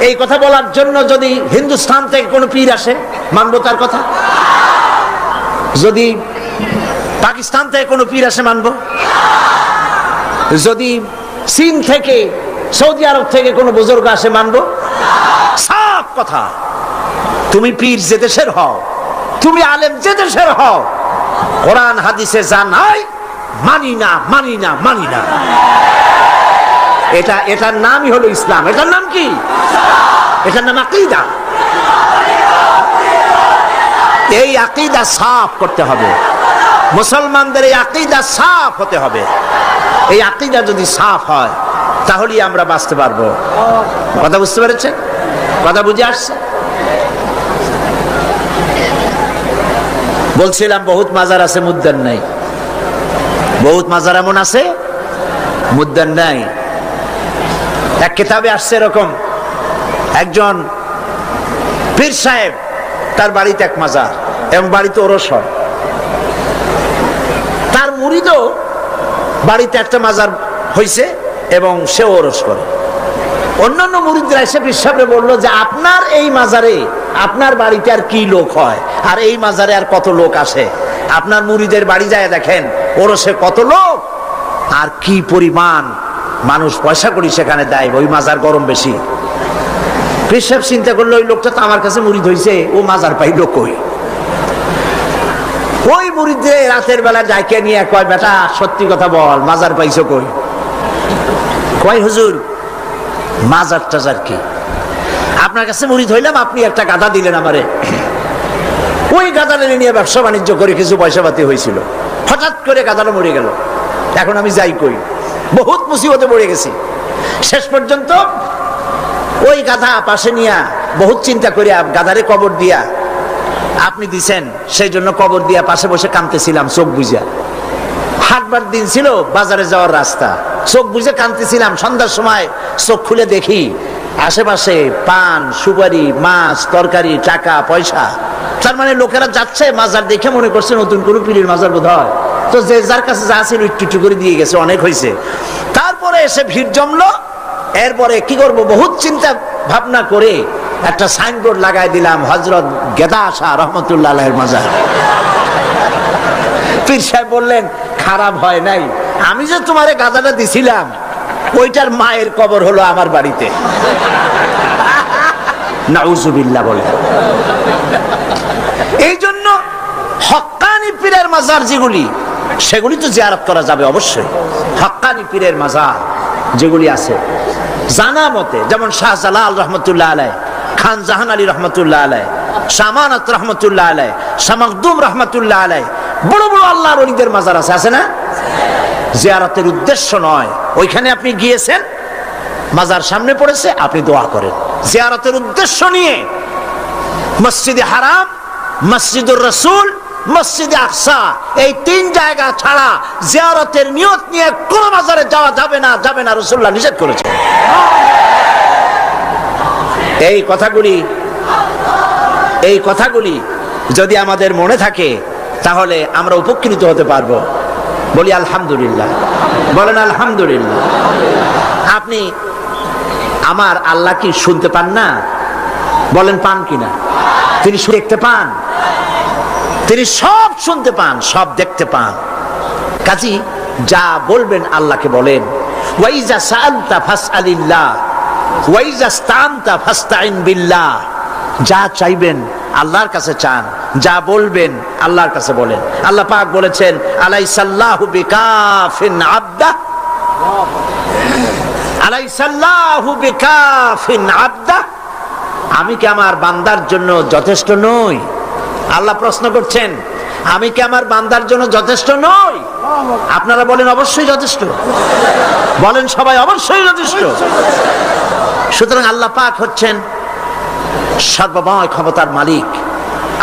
এই কথা বলার জন্য যদি হিন্দুস্তান থেকে কোনো পীর আসে, মানবো তার কথা? যদি পাকিস্তান থেকে কোনো পীর আসে, মানবো? যদি চীন থেকে, সৌদি আরব থেকে কোনো বুজুর্গ আসে, মানবো? সাফ কথা। তুমি পীর যে দেশের হও, তুমি আলেম যে দেশের হও, কোরআন হাদিসে জানাই, মানি না, মানি না, মানি না। এটার নামই হলো ইসলাম। এটার নাম কি? এটার নাম আকীদা। এই আকীদা সাফ করতে হবে। মুসলমানদের এই আকীদা সাফ হতে হবে। এই আকীদা যদি সাফ হয় তাহলেই আমরা বাঁচতে পারবো। কথা বুঝতে পেরেছেন? কথা বুঝে আসছে? বলছিলাম বহুত মাজার আছে, মুদ্দার নাই। বহুত মাজার এমন আছে, মুদ্দার নাই। এক কিতাবে আসছে এরকম, একজন পীর সাহেব, তার বাড়িতে এক মাজার এবং বাড়িতে ওরস হয়। তার মুরিদও বাড়িতে একটা মাজার হয়েছে এবং সে ওরস করে। অন্যান্য মুরিদরা এসে পীর সাহেবরে বললো যে আপনার এই মাজারে, আপনার বাড়িতে আর কি লোক হয়, আর এই মাজারে আর কত লোক আসে? আপনার মুরিদের বাড়ি যায় দেখেন, ওরসে কত লোক আর কি পরিমাণ মানুষ পয়সা করি সেখানে দেয়, ওই মাজার গরম বেশি। পীর সাহেব চিন্তা করলো ওই লোকটা তো আমার কাছে মুরিদ হয়েছে, ও মাজার পাইলো কই? ওই মুরিদদের রাতের বেলা ডাইকে নিয়ে কয়, বেটা সত্যি কথা বল, মাজার পাইছো কই? কয় হুজুর মাজার টাজার কি, আপনার কাছে মুরিদ হইলাম, আপনি একটা গাধা দিলেন আমারে, ওই গাধা নিয়ে ব্যবসা বাণিজ্য করে কিছু পয়সা পাতি হয়েছিল, হঠাৎ করে গাধাটা মরে গেল। এখন আমি যাই কই, বহুত মুসিবতে পড়ে গেছি। শেষ পর্যন্ত ওই গাধা পাশে নিয়া বহুত চিন্তা করিয়া গাধারে কবর দিয়া, আপনি দিছেন সেই জন্য কবর দিয়া পাশে বসে কাঁদতেছিলাম চোখ বুঝা। হাটবার দিন ছিল, বাজারে যাওয়ার রাস্তা, চোখ বুঝে কাঁদতেছিলাম। সন্ধ্যার সময় চোখ খুলে দেখি আশেপাশে পান, সুপারি, মাছ, তরকারি, টাকা পয়সা। তার মানে লোকেরা যাচ্ছে, মাজার দেখে মনে করছে নতুন কোনো পীরের মাজার বোধ হয়, তো যে যার কাছে যা ছিল একটু একটু করে দিয়ে গেছে, অনেক হয়েছে। তারপরে এসে ভিড় জমলো। এরপরে কি করব, বহুত চিন্তা ভাবনা করে একটা সাইনবোর্ড লাগাই দিলাম, হযরত গেদা শাহ রহমতুল্লাহ আলাইহির মাজার। পীর সাহেব বললেন, খারাপ হয় নাই, আমি যে তোমারে গাধাটা দিছিলাম ওইটার মায়ের কবর হলো আমার বাড়িতে। নাউজুবিল্লাহ বলে। এই জন্য হক্কানি পীরের মাজার যেগুলি, সেগুলি তো জিয়ারত করা যাবে অবশ্যই। হক্কানি পীরের মাজার যেগুলি আছে জানা মতে, যেমন শাহজালাল রহমতুল্লাহ আলাইহ, খান জাহান আলী রহমতুল্লাহ আলাইহ, শামানাত রহমতুল্লাহ আলাইহ, শামাকদুম রহমতুল্লাহ আলাইহ, বড় বড় আল্লাহর ওলিদের মাজার আছে, আছে না? জিয়ারতের উদ্দেশ্য নয়, ওইখানে আপনি গিয়েছেন, মাজার সামনে পড়েছে, আপনি দোয়া করেন। জিয়ারতের উদ্দেশ্য নিয়ে মসজিদে হারাম, মসজিদুর রাসূল, মসজিদে আকসা, এই তিন জায়গা ছাড়া জিয়ারতের নিয়ত নিয়ে কোন মাজারে যাওয়া যাবে না, যাবে না, রাসূলুল্লাহ নিষেধ করেছেন। এই কথাগুলি যদি আমাদের মনে থাকে তাহলে আমরা উপকৃত হতে পারবো। বলি আলহামদুলিল্লাহ, বলেন আলহামদুলিল্লাহ। আপনি আমার আল্লাহ কি শুনতে পান না? বলেন পান কিনা? তিনি দেখতে পান, তিনি সব শুনতে পান, সব দেখতে পান। কাজী যা বলবেন আল্লাহকে বলেন। ওয়াইজা সাআলতা ফাসআলিল্লাহ ওয়াইজা ইসতাআনতা ফাসতাইন বিল্লাহ। যা চাইবেন আল্লাহর কাছে চান, যা বলবেন আল্লাহর কাছে বলেন। আল্লাহ পাক বলেছেন, আলাইসাল্লাহু বিকাফিন আবদা, আলাইসাল্লাহু বিকাফিন আবদা। আমি কি আমার বান্দার জন্য যথেষ্ট নই? আল্লাহ প্রশ্ন করছেন, আমি কি আমার বান্দার জন্য যথেষ্ট নই? আপনারা বলেন অবশ্যই যথেষ্ট, বলেন সবাই অবশ্যই যথেষ্ট। সুতরাং আল্লাহ পাক হচ্ছেন সর্বময় ক্ষমতার মালিক।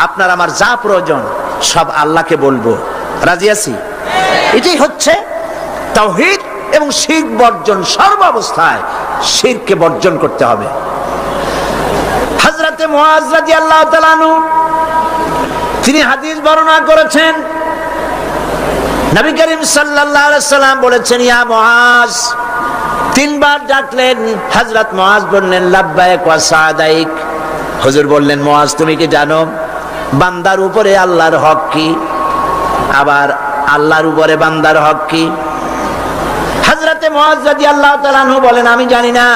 আপনার আমার যা প্রয়োজন সব আল্লাহকে বলবো, রাজি আছি? এটাই হচ্ছে তাওহীদ এবং শিরক বর্জন। সর্বাবস্থায় শিরককে বর্জন করতে হবে। হযরতে মুআজ রাদিয়াল্লাহু তাআলা আনহু তিনি হাদিস বর্ণনা করেছেন, নবী করিম সাল্লাল্লাহু আলাইহি সাল্লাম বলেছেন, ইয়া মুআজ, তিনবার ডাকলেন। হযরত মুআজ বললেন, লাব্বাইক ওয়া সাদাইক। হুজুর বললেন, মুআজ তুমি কি জানো বান্দার উপরে আল্লাহর হক কি, আবার আল্লাহর উপরে বান্দার হক কি? হযরতে মুআজ রাদিয়াল্লাহু তাআলা আনহু বলেন, আমি জানি না,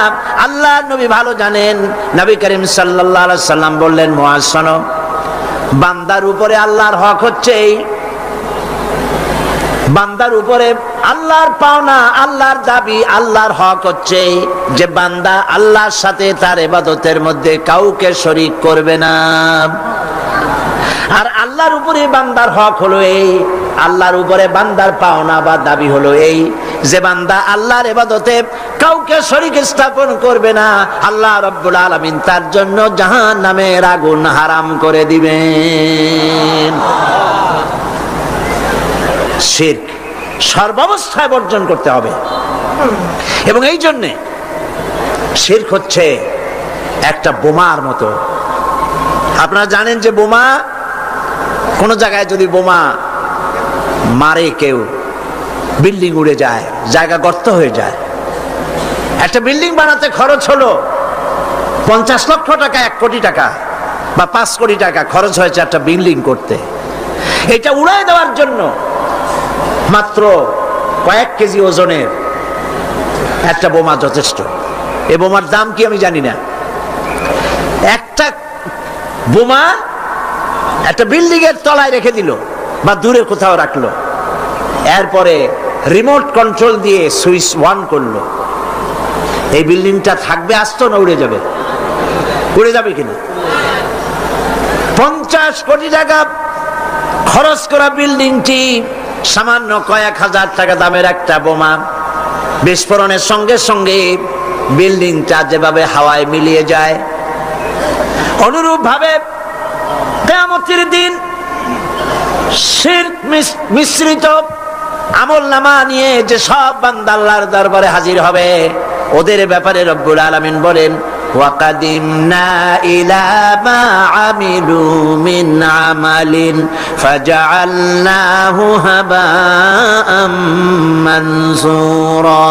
আল্লাহর নবী ভালো জানেন। নবী করিম সাল্লাল্লাহু আলাইহি সাল্লাম বললেন, মুআজ শোনো, বান্দার উপরে আল্লাহর হক হচ্ছে এই, বান্দার উপরে আল্লাহর পাওনা, আল্লাহর দাবি, আল্লাহর হক হচ্ছে যে বান্দা আল্লাহর সাথে তার ইবাদতের মধ্যে কাউকে শরীক করবে না। আর আল্লাহর উপরে বান্দার হক হলো এই, আল্লাহর উপরে বান্দার পাওনা বা দাবি হলো এই যে বান্দা আল্লাহর ইবাদতে কাউকে শরীক স্থাপন করবে না। আল্লাহ রাব্বুল আলামিন তার জন্য জাহান্নামের আগুন হারাম করে দিবেন। শিরক সর্বাবস্থায় বর্জন করতে হবে। এবং এই জন্যে শিরক হচ্ছে একটা বোমার মতো। আপনারা জানেন যে বোমা, কোন জায়গায় যদি বোমা মারে কেউ, বিল্ডিং উড়ে যায়, জায়গা গর্ত হয়ে যায়। একটা বিল্ডিং বানাতে খরচ হলো 50 লক্ষ টাকা, 1 কোটি টাকা বা 5 কোটি টাকা খরচ হয়েছে একটা বিল্ডিং করতে। এটা উড়াই দেওয়ার জন্য মাত্র কয়েক কেজি ওজনের একটা বোমা যথেষ্ট। এই বোমার দাম কি আমি জানি না। একটা বোমা একটা বিল্ডিং এর তলায় রেখে দিল বা দূরে কোথাও রাখলো, এরপরে রিমোট কন্ট্রোল দিয়ে সুইচ অন করলো, এই বিল্ডিংটা থাকবে আস্ত না উড়ে যাবে? উড়ে যাবে কিনা? 50 কোটি টাকা খরচ করা বিল্ডিংটি সামান্য কয়েক হাজার টাকা দামের একটা বোমা বিস্ফোরণের সঙ্গে সঙ্গে বিল্ডিংটা যেভাবে হাওয়ায় মিলিয়ে যায়, অনুরূপ ভাবে কিয়ামতের দিন শিরক মিশ্রিত আমলনামা নিয়ে যে সব বান্দা আল্লাহর দরবারে হাজির হবে, ওদের ব্যাপারে রব্বুল আলামিন বলেন ওয়াকাদিমনা ইলা মা আমিলু মিন আমালিন ফাজআলনাহু হাবাআম মানসুরা।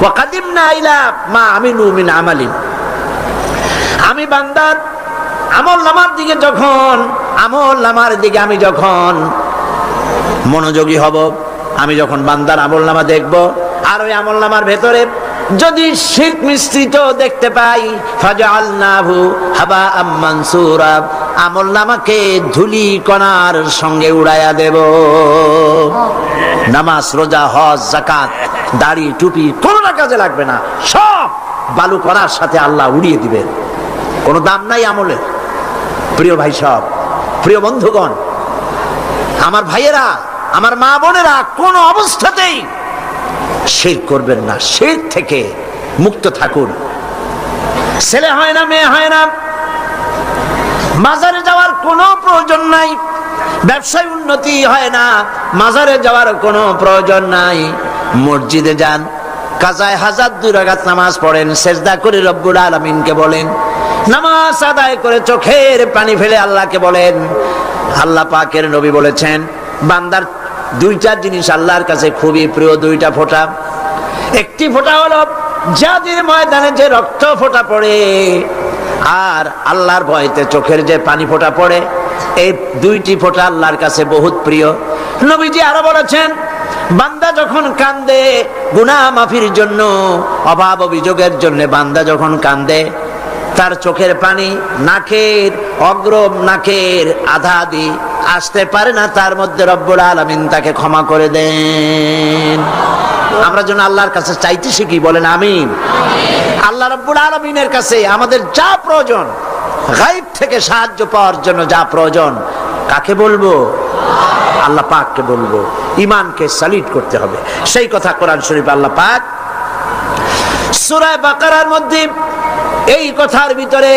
ওয়াকাদিমনা ইলা মা আমিলু মিন আমালিন, আমি বান্দার আমলনামার দিকে আমি যখন মনোযোগী হব, আমি যখন বান্দার আমলনামা দেখব, আর ওই আমলনামার ভেতরে যদি শিরক মিশ্রিত দেখতে পাই, ফাজআলনাহু হাবাআম মানসুরা, আমলনামাকে ধুলি কণার সঙ্গে উড়াইয়া দেব। নামাজ, রোজা, হজ, যাকাত, দাড়ি, টুপি কোনটা কাজে লাগবে না, সব বালু কণার সাথে আল্লাহ উড়িয়ে দিবেন। কোনো দাম নাই আমলের। প্রিয় ভাই সব, প্রিয় বন্ধুগণ, আমার ভাইয়েরা, আমার মা বোনেরা, কোন অবস্থাতেই শিরক করবেন না, শিরক থেকে মুক্ত থাকুন। ছেলে হয় না, মেয়ে হয় না, মাজারে যাওয়ার কোনো প্রয়োজন নাই, ব্যবসায় উন্নতি হয় না, মাজারে যাওয়ার কোনো প্রয়োজন নাই। মসজিদে যান, কাজায় হাজার 2 রাকাত নামাজ পড়েন, সেজদা করে রব্বুল আলামিনকে বলেন, নামাজ আদায় করে চোখের পানি ফেলে আল্লাহকে বলেন। আল্লাহ পাকের নবী বলেছেন, বান্দার 2টা জিনিস আল্লাহর কাছে খুবই প্রিয়, 2টা ফোঁটা। একটি ফোঁটা হলো জিহাদের ময়দানে যে রক্ত ফোঁটা পড়ে, আর আল্লাহর ভয়তে চোখের যে পানি ফোঁটা পড়ে, এই 2টি ফোঁটা আল্লাহর কাছে বহুত প্রিয়। নবীজি আরো বলেছেন, বান্দা যখন কান্দে গুনাহ মাফির জন্য, অভাব অভিযোগের জন্য বান্দা যখন কান্দে, তার চোখের পানি নাকের অগ্রম নাকের আধা আধি আসতে পারে না, তার মধ্যে রব্বুল আলামিন তাকে ক্ষমা করে দেন। আমরা যেন আল্লাহর কাছে চাইতে শিখি, বলেন আমিন। আল্লাহ রব্বুল আলামিনের কাছে আমাদের যা প্রয়োজন, গায়ব থেকে সাহায্য পাওয়ার জন্য যা প্রয়োজন, কাকে বলবো? আল্লাহ পাককে বলবো। ঈমানকে সালিট করতে হবে। সেই কথা কোরআন শরীফে আল্লাহ পাক সূরা বাকারার মধ্যে এই কথার ভিতরে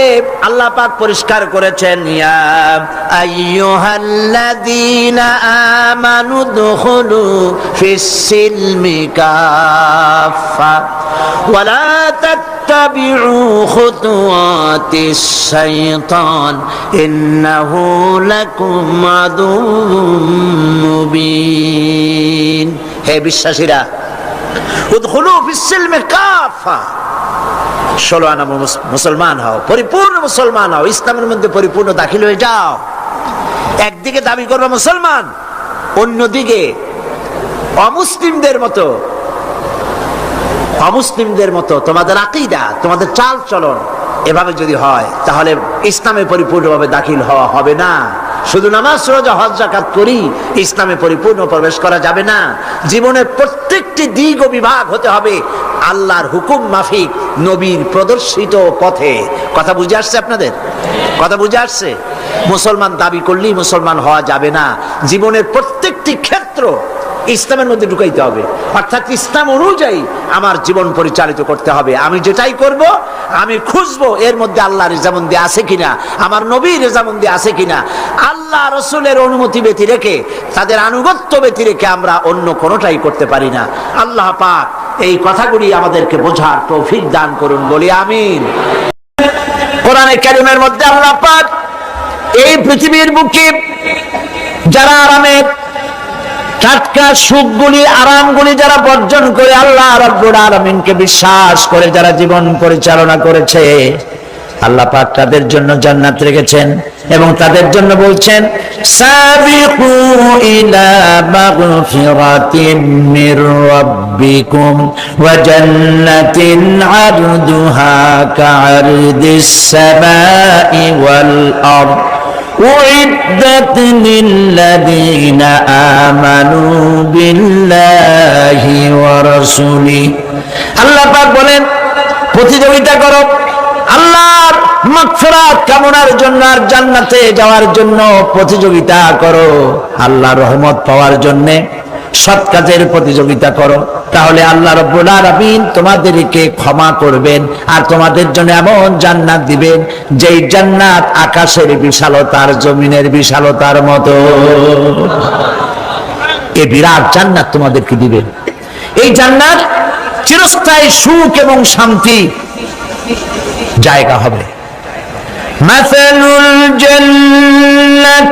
আল্লাহ পাক পরিষ্কার করেছেন, ইয়া আইয়ুহাল্লাযীনা আমানু দুখুলু ফিস-সিলমি কাফা ওয়া লা তাত্তাবিউ খুতুওয়াতিশ শাইতান ইন্নাহু লাকুম আদুউম মুবিন। হে বিশ্বাসীরা, উদখুলু ফিস-সিলমি কাফা, 16 আনা মুসলমান হও, পরিপূর্ণ মুসলমান হও, ইসলামের মধ্যে পরিপূর্ণ দাখিল হয়ে যাও। একদিকে দাবি করবে মুসলমান, অন্যদিকে অমুসলিমদের মতো তোমাদের আকীদা, তোমাদের চাল চলন এভাবে যদি হয়, তাহলে ইসলামে পরিপূর্ণভাবে দাখিল হওয়া হবে না। শুধু নামাজ, রোজা, হজ, যাকাত করি ইসলামে পরিপূর্ণ প্রবেশ করা যাবে না। জীবনের প্রত্যেকটি দিক ও বিভাগ হতে হবে আল্লাহর হুকুম মাফিক, নবীর প্রদর্শিত পথে। কথা বুঝে আসছে আপনাদের? কথা বুঝে আসছে? মুসলমান দাবি করলেই মুসলমান হওয়া যাবে না। জীবনের প্রত্যেকটি ক্ষেত্র ইসলামের মধ্যে ঢুকাইতে হবে, অর্থাৎ ইসলাম অনুযায়ী আমার জীবন পরিচালিত করতে হবে। আমি যেটাই করব, আমি খুঁজবো এর মধ্যে আল্লাহর রেজামন্দি আছে কিনা, আমার নবীর রেজামন্দি আছে কিনা। আল্লাহ রসুলের অনুমতি ব্যতি রেখে, তাদের আনুগত্য ব্যতি রেখে আমরা অন্য কোনোটাই করতে পারি না। আল্লাহ পাক এই কথাগুলি আমাদেরকে বোঝার তৌফিক দান করুন, বলি আমিন। কোরআনে কারীমের মধ্যে আল্লাহ পাক এই পৃথিবীর বুকে যারা আরামের টাটকা সুখগুলি, আরামগুলি যারা বর্জন করে আল্লাহ রাব্বুল আলামিনকে বিশ্বাস করে যারা জীবন পরিচালনা করেছে, আল্লাহ পাক তাদের জন্য জান্নাত রেখেছেন এবং তাদের জন্য বলছেন, সাবিকু ইলা মাগফিরাতিম মির রাব্বিকুম ওয়া জান্নাতিন আরদুহা কাআরদিস সামাই ওয়াল আরদ উইদ্দাত লিল্লাযীনা আমানু বিল্লাহি ওয়া রাসূলিহি। আল্লাহ পাক বলেন, প্রতিযোগিতা করো আল্লাহর মাগফিরাত কামনার জন্য আর জান্নাতে যাওয়ার জন্য প্রতিযোগিতা করো, আল্লাহর রহমত পাওয়ার জন্য সৎ কাজের প্রতিযোগিতা করো, তাহলে আল্লাহ রাব্বুল আলামিন তোমাদেরকে ক্ষমা করবেন আর তোমাদের জন্য এমন জান্নাত দিবেন যেই জান্নাত আকাশের বিশালতার জমিনের বিশালতার মতো। এই বিরাট জান্নাত তোমাদেরকে দিবেন। এই জান্নাত চিরস্থায়ী সুখ এবং শান্তি জায়গা হবে। মাসালুল জান্নাতিল্লাতী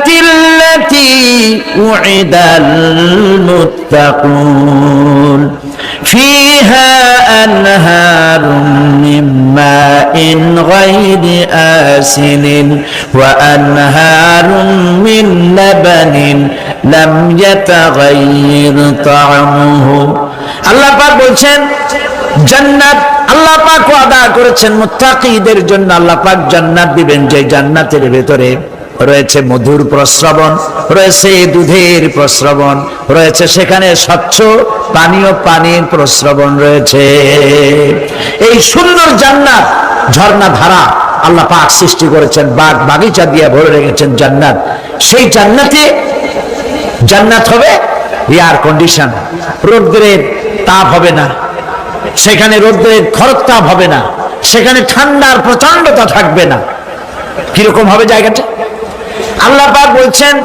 উইদাল মুত্তাকুন ফিহা আনহারুম মিন মাইন গায়রি আসিলিন ওয়া আনহারুম মিন লাবানিন লাম ইয়াতাগায়্যার তা'আমুহু। আল্লাহ পাক বলছেন জান্নাত আল্লাহ পাক ওয়াদা করেছেন মুত্তাকিদের জন্য। আল্লাহ পাক জান্নাত দিবেন যে জান্নাতের ভেতরে রয়েছে মধুর প্রস্রবণ, রয়েছে দুধের প্রস্রবণ, রয়েছে সেখানে স্বচ্ছ পানীয় পানির প্রস্রবণ রয়েছে। এই সুন্দর জান্নাত ঝর্ণা ধারা আল্লাহ পাক সৃষ্টি করেছেন, বাগ বাগিচা দিয়ে ভরে রেখেছেন জান্নাত। সেই জান্নাতে জান্নাত হবে এয়ার কন্ডিশন, রৌদ্রের তাপ হবে না সেখানে, রৌদ্রের খরতাপ হবে না সেখানে, ঠান্ডার প্রচন্ডতা থাকবে না। কিরকম হবে জায়গাটা? আল্লাহ পাক বলছেন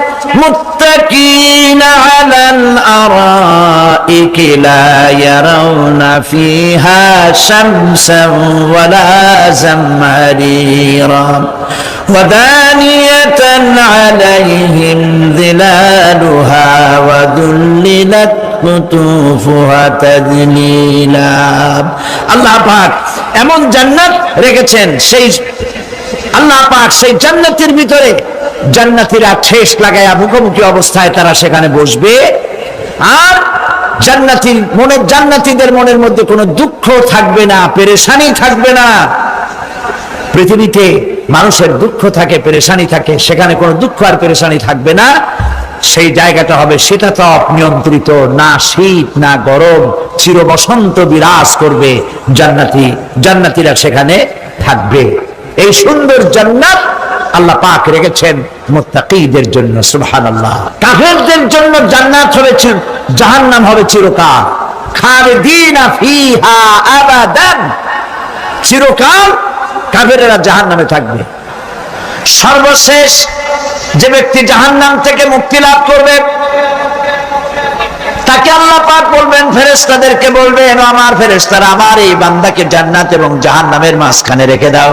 মুত্তাকিনা আলাল আরাইকি লা ইয়ারাউনা ফিহা শামসান ওয়ালা জামহারিরা ওয়া দানিয়াতান আলাইহিম যিলালুহা ওয়া দুল্লিলাত কুতুফুহা তাদলিলা। আল্লাহ পাক এমন জান্নাত রেখেছেন, সেই আল্লাহ পাক সেই জান্নাতের ভিতরে জান্নাতীরা ঠেস লাগায়া মুখোমুখি অবস্থায় তারা সেখানে বসবে, আর জান্নাতীদের মনের মধ্যে কোনো দুঃখ থাকবে না, পেরেশানি থাকবে না। পৃথিবীতে মানুষের দুঃখ থাকে, পেরেশানি থাকে, সেখানে কোনো দুঃখ আর পেরেশানি থাকবে না। সেই জায়গাটা হবে শীতাতপ নিয়ন্ত্রিত, না শীত না গরম, চির বসন্ত বিরাজ করবে। জান্নাতীরা সেখানে থাকবে। এই সুন্দর জান্নাত আল্লাহ পাক রেখেছেন মুত্তাকিদের জন্য। সুবহানাল্লাহ। কাফেরদের জন্য জান্নাত হবে, জাহান্নাম হবে চিরকাল। খালিদিনা ফিহা আবাদান, চিরকাল কাফেরেরা জাহান্নামে থাকবে। সর্বশেষ যে ব্যক্তি জাহান্নাম থেকে মুক্তি লাভ করবে তাকে আল্লাহ পাক বলবেন, ফেরেশতাদেরকে বলবেন, আমার ফেরেশতারা আমার এই বান্দাকে জান্নাত এবং জাহান্নামের মাঝখানে রেখে দাও।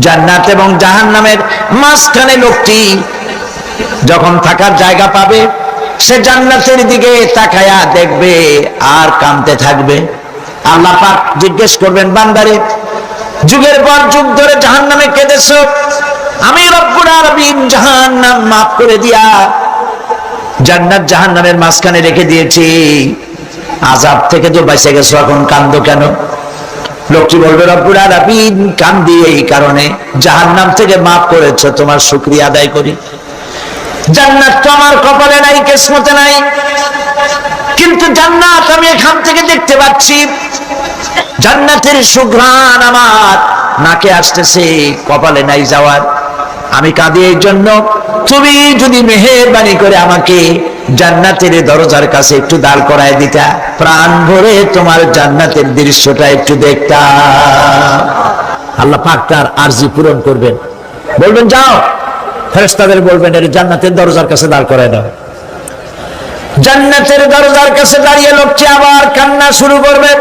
জান্নাত এবং জাহান্নামের মাঝখানে লোকটি যখন থাকার জায়গা পাবে সে জান্নাতের দিকে তাকায়া দেখবে আর কাঁদতে থাকবে। আল্লাহ পাক জিজ্ঞেস করবেন, বান্দারে যুগের পর যুগ ধরে জাহান্নামে কেঁদেছো, আমি রব্বুল আলামিন জাহান্নাম মাফ করে দিয়া জান্নাত জাহান্নামের মাঝখানে রেখে দিয়েছি, আযাব থেকে তো বেঁচে গেছো, এখন কাঁদো কেন? লোকটি বলবে, রব্বুল আলামিন কান্দি এই কারণে, জাহান্নাম থেকে মাফ করেছো, তোমার শুকরিয়া আদায় করি। জান্নাত তো আমার কপালে নাই, কিসমতে নাই, কিন্তু জান্নাত আমি এখান থেকে দেখতে পাচ্ছি। জান্নাতের সুঘ্রাণ আমার নাকে আসতেছে, কপালে নাই যাওয়ার। আমি কাঁদি এই জন্য, তুমি যদি মেহেরবানি করে আমাকে জান্নাতের দরজার কাছে একটু দাঁড় করায় দিতা, প্রাণ ভরে তোমার জান্নাতের দৃশ্যটা একটু দেখতাম। আল্লাহ পাক তার আরজি পূরণ করবেন, বলবেন যাও, ফেরেশতাদের বলবেন এর জান্নাতের দরজার কাছে দাঁড় করায় দাও। জান্নাতের দরজার কাছে দাঁড়িয়ে লোকটি আবার কান্না শুরু করবে।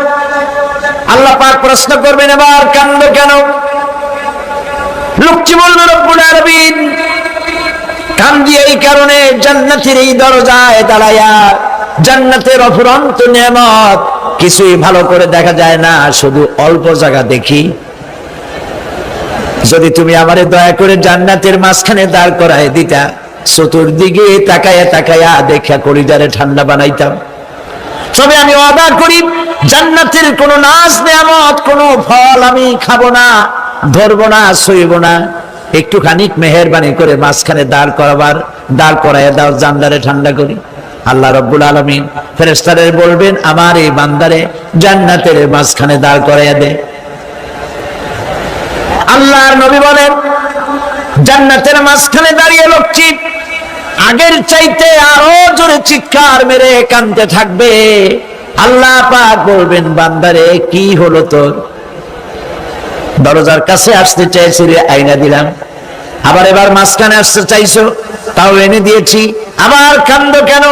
আল্লাহ পাক প্রশ্ন করবেন, এবার কান্দো কেন? লোকটি বলল, রব্বুল আলামিন কান্দি এই কারণে, জান্নাতের এই দরজায় দাঁড়ায়া জান্নাতের অফুরন্ত নিয়ামত কিছুই ভালো করে দেখা যায় না, শুধু অল্প জায়গা দেখি। যদি তুমি আমারে দয়া করে জান্নাতের মাঝখানে দাঁড় করায় দিতা, চতুর্দিকে তাকায়া তাকায়া দেখা কলিজারে ঠান্ডা বানাইতাম। তবে আমি ওয়াদা করি জান্নাতের কোনো নাজ নিয়ামত, কোনো ফল আমি খাবো না, ধরবো না, সইব না। একটুখানি মেহেরবানি করে মাঝখানে দাঁড় করাইয়া দাও, জানলারে ঠান্ডা করি। আল্লাহ রব্বুল আলামিন ফেরেশতাদের বলবেন, আমার এই বান্দারে জান্নাতের মাঝখানে দাঁড় করাইয়া দে। আল্লাহর নবী বলেন, জান্নাতের মাঝখানে দাঁড়িয়ে লোকটি আগের চাইতে আরো জোরে চিৎকার মেরে কাঁদতে থাকবে। আল্লাহ পাক বলবেন, বান্দারে কি হলো তোর? দরজার কাছে আসতে চাইছিলে, আইনা দিলাম। আবার এবার মাঝখানে আসতে চাইছো, তাও এনে দিয়েছি। আবার কান্দো কেন?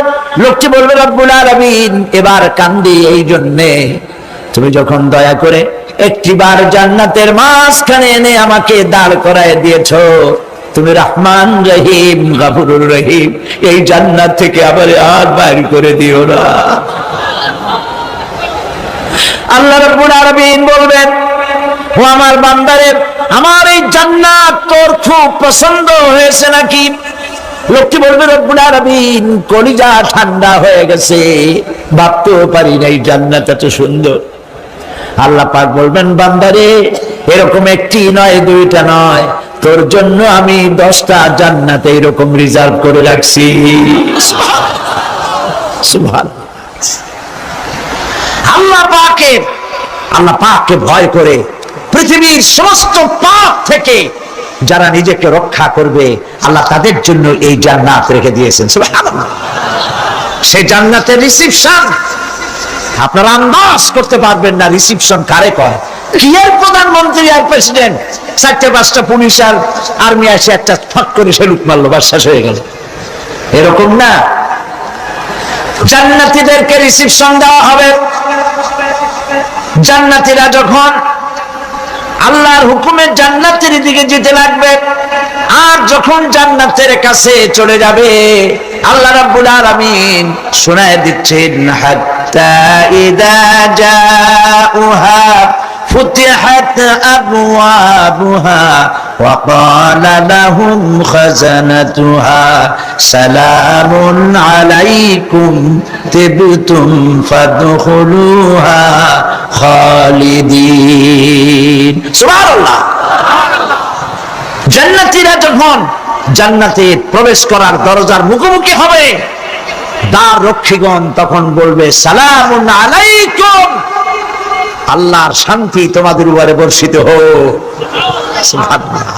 লোকটি বলবে, রব্বুল আলামিন, এবার কান্দি এই জন্যে তুমি যখন দয়া করে একটিবার জান্নাতের মাঝখানে এনে আমাকে দাঁড় করায় দিয়েছো। তুমি রহমান রহিম, গফুরুর রহিম, এই জান্নাত থেকে আবার আর বাইর করে দিও না। আল্লাহ রাব্বুল আলামিন বলবেন, ও আমার বান্দারে, আমার এই জান্নাত তোর খুব পছন্দ হয়েছে নাকি? লোকটি বলবে, রব্বুল আলামিন, কলিজা ঠান্ডা হয়ে গেছে, ভাবতেও পারি না এই জান্নাত এত সুন্দর। আল্লাহ পাক বলবেন, বান্দারে, এরকম একটি নয়, দুইটা নয়, তোর জন্য আমি 10টা জান্নাত এরকম রিজার্ভ করে রাখছি। সুবহানাল্লাহ। আল্লাহ পাককে ভয় করে পৃথিবীর সমস্ত পাপ থেকে যারা নিজেকে রক্ষা করবে, আল্লাহ তাদের জন্য এই জান্নাত রেখে দিয়েছেন। সুবহানাল্লাহ। সেই জান্নাতের রিসিপশন আপনারা আন্দাজ করতে পারবেন না, রিসিপশন কারে কয়। কি আর প্রধানমন্ত্রী আর প্রেসিডেন্ট, 4-5টা পুলিশ আর আর্মি আসে একটা ফাঁক করে সেলুট মারলো, বাস শেষ হয়ে গেল, এরকম না। জান্নাতীদেরকে রিসিপশন দেওয়া হবে। জান্নাতীরা যখন আল্লাহর হুকুমে জান্নাতের দিকে যেতে লাগবে, আর যখন জান্নাতের কাছে চলে যাবে, আল্লাহ রাব্বুল আলামিন শোনায় দিচ্ছেন, হাত্তা ইদা জাউহা ফুতিহাত আবওয়াবুহা ওয়া ক্বালা লাহুম খাজানাতুহা সালামুন আলাইকুম তিবতুম ফাদখুলুহা খালিদিন। সুবহানাল্লাহ। জান্নাতীরা যখন জান্নাতে প্রবেশ করার দরজার মুখোমুখি হবে, দ্বার রক্ষীগণ তখন বলবে, সালামুন আলাইকুম, আল্লাহর শান্তি তোমাদের উপরে বর্ষিত হোক। সুবহানাল্লাহ।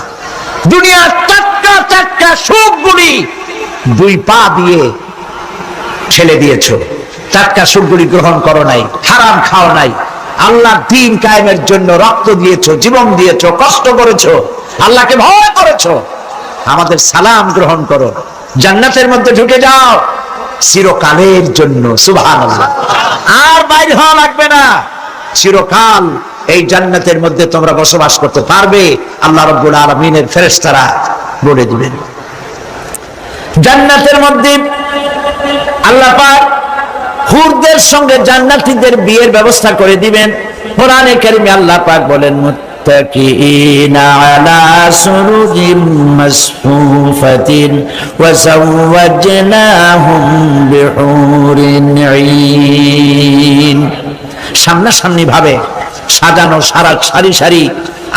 দুনিয়ার টাটকা টাটকা সুখগুলি 2 পা দিয়ে ছেলে দিয়েছো, টাটকা সুখগুলি গ্রহণ করো নাই, হারাম খাও নাই, আল্লাহর দ্বীন কায়েমের জন্য রক্ত দিয়েছো, জীবন দিয়েছো, কষ্ট করেছো, আল্লাহকে ভয় করেছো। আমাদের সালাম গ্রহণ করো, জান্নাতের মধ্যে ঢুকে যাও চিরকালের জন্য। সুবহানাল্লাহ। আর বাইরে হওয়া লাগবে না, চিরকাল এই জান্নাতের মধ্যে তোমরা বসবাস করতে পারবে, আল্লাহ রাব্বুল আলামিনের ফেরেশতারা বলে দিবেন। জান্নাতের মধ্যে আল্লাহ পাক হুরদের সঙ্গে জান্নাতীদের বিয়ের ব্যবস্থা করে দিবেন। কোরআনে কারিমে আল্লাহ পাক বলেন, মুত্তাকিইনা আলা সুরুজিম মাসফুফাতিন ওয়া যাওয়াজনাহুম বিহুরিন ঈন। সামনাসামনি ভাবে সাজানো সারি সারি